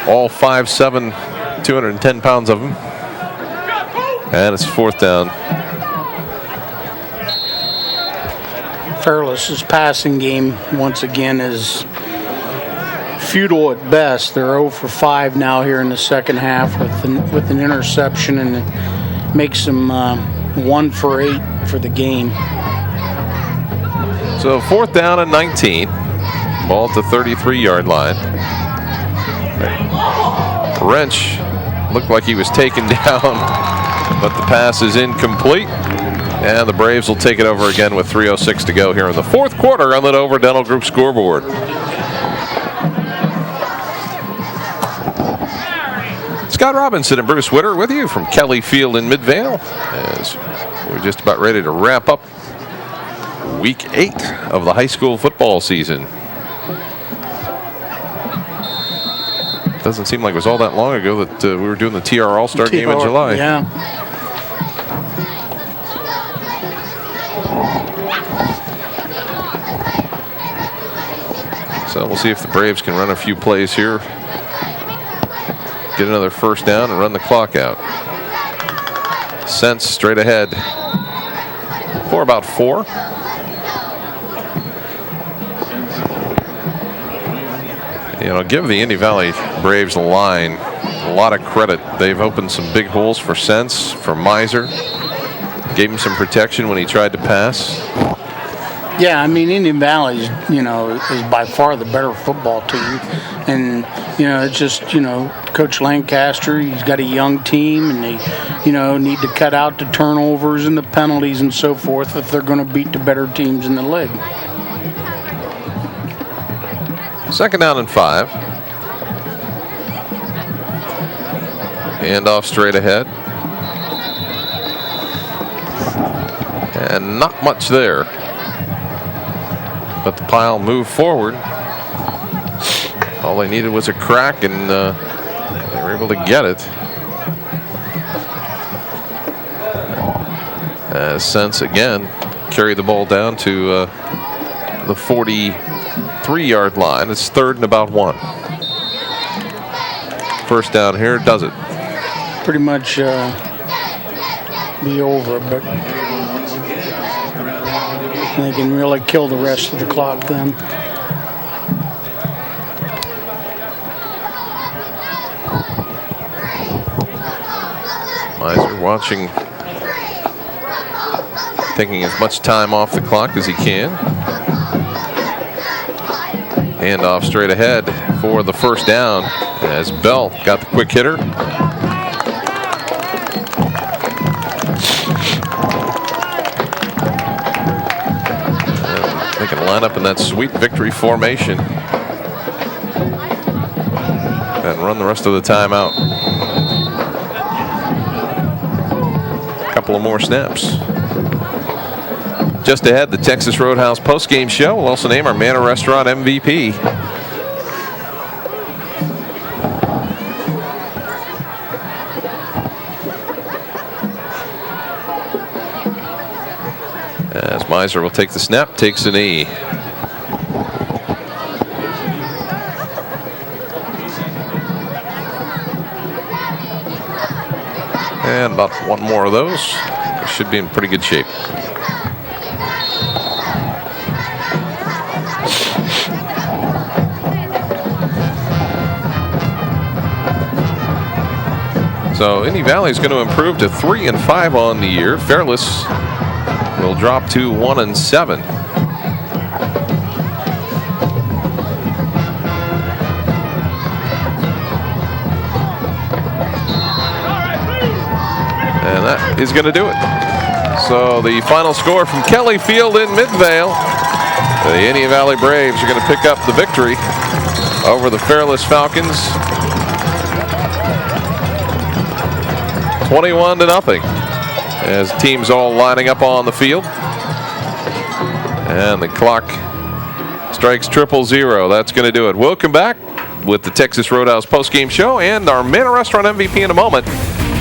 Speaker 1: all 5'7", 210 pounds of them. And it's 4th down.
Speaker 4: Fairless's passing game once again is futile at best. They're 0 for 5 now here in the second half with an interception, and it makes them 1 for 8 for the game.
Speaker 1: So 4th down and 19. Ball at the 33-yard line. Wrench looked like he was taken down, but the pass is incomplete. And the Braves will take it over again with 3:06 to go here in the 4th quarter on the Dover Dental Group scoreboard. Scott Robinson and Bruce Witter with you from Kelly Field in Midvale, as we're just about ready to wrap up week 8 of the high school football season. Doesn't seem like it was all that long ago that we were doing the TR All-Star game in July.
Speaker 4: Yeah.
Speaker 1: So we'll see if the Braves can run a few plays here, get another 1st down, and run the clock out. Sense straight ahead for about 4. You know, give the Indy Valley Braves line a lot of credit. They've opened some big holes for Sense, for Miser. Gave him some protection when he tried to pass.
Speaker 4: Yeah, I mean, Indian Valley, is by far the better football team. And, it's just, Coach Lancaster, he's got a young team, and they, need to cut out the turnovers and the penalties and so forth if they're going to beat the better teams in the league.
Speaker 1: 2nd down and 5. Handoff straight ahead. And not much there. But the pile moved forward. All they needed was a crack, and they were able to get it. Sense again carried the ball down to the 43-yard line. It's 3rd and about 1. 1st down here does it.
Speaker 4: Pretty much be over, but they can really kill the rest of the clock then.
Speaker 1: Miser watching, taking as much time off the clock as he can. Handoff straight ahead for the 1st down as Bell got the quick hitter. They can line up in that sweet victory formation and run the rest of the time out. A couple of more snaps. Just ahead, the Texas Roadhouse postgame show. We'll also name our Manor Restaurant MVP. As Miser will take the snap, takes a knee. And about one more of those. They should be in pretty good shape. So Indy Valley is going to improve to 3-5 on the year. Fairless will drop to 1-7. And that is going to do it. So the final score from Kelly Field in Midvale. The Indy Valley Braves are going to pick up the victory over the Fairless Falcons. 21-0 as teams all lining up on the field. And the clock strikes 000. That's going to do it. We'll come back with the Texas Roadhouse postgame show and our Manor Restaurant MVP in a moment.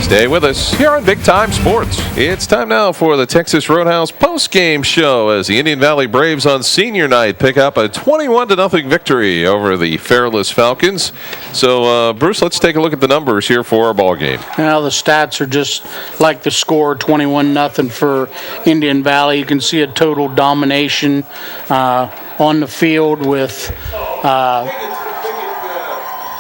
Speaker 1: Stay with us here on Big Time Sports. It's time now for the Texas Roadhouse post-game show as the Indian Valley Braves on senior night pick up a 21-0 victory over the Fairless Falcons. So, Bruce, let's take a look at the numbers here for our ball game.
Speaker 4: Now the stats are just like the score, 21-0 for Indian Valley. You can see a total domination on the field with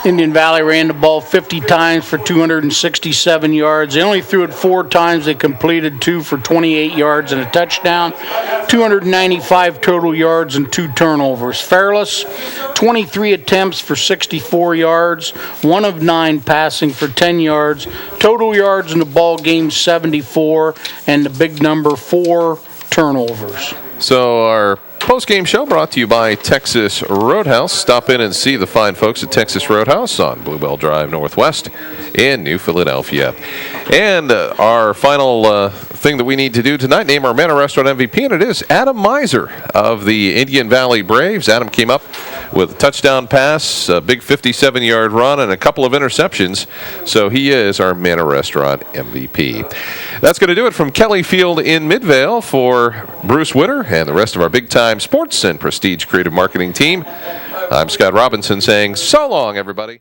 Speaker 4: Indian Valley ran the ball 50 times for 267 yards. They only threw it 4 times. They completed 2 for 28 yards and a touchdown. 295 total yards and 2 turnovers. Fairless, 23 attempts for 64 yards. 1 of 9 passing for 10 yards. Total yards in the ball game, 74. And the big number, 4 turnovers.
Speaker 1: So our post-game show brought to you by Texas Roadhouse. Stop in and see the fine folks at Texas Roadhouse on Bluebell Drive Northwest in New Philadelphia. And our final thing that we need to do tonight, name our Man of Restaurant MVP, and it is Adam Miser of the Indian Valley Braves. Adam came up with a touchdown pass, a big 57-yard run, and a couple of interceptions. So he is our Man of Restaurant MVP. That's going to do it from Kelly Field in Midvale for Bruce Witter and the rest of our Big Time Sports and Prestige Creative Marketing team. I'm Scott Robinson saying so long, everybody.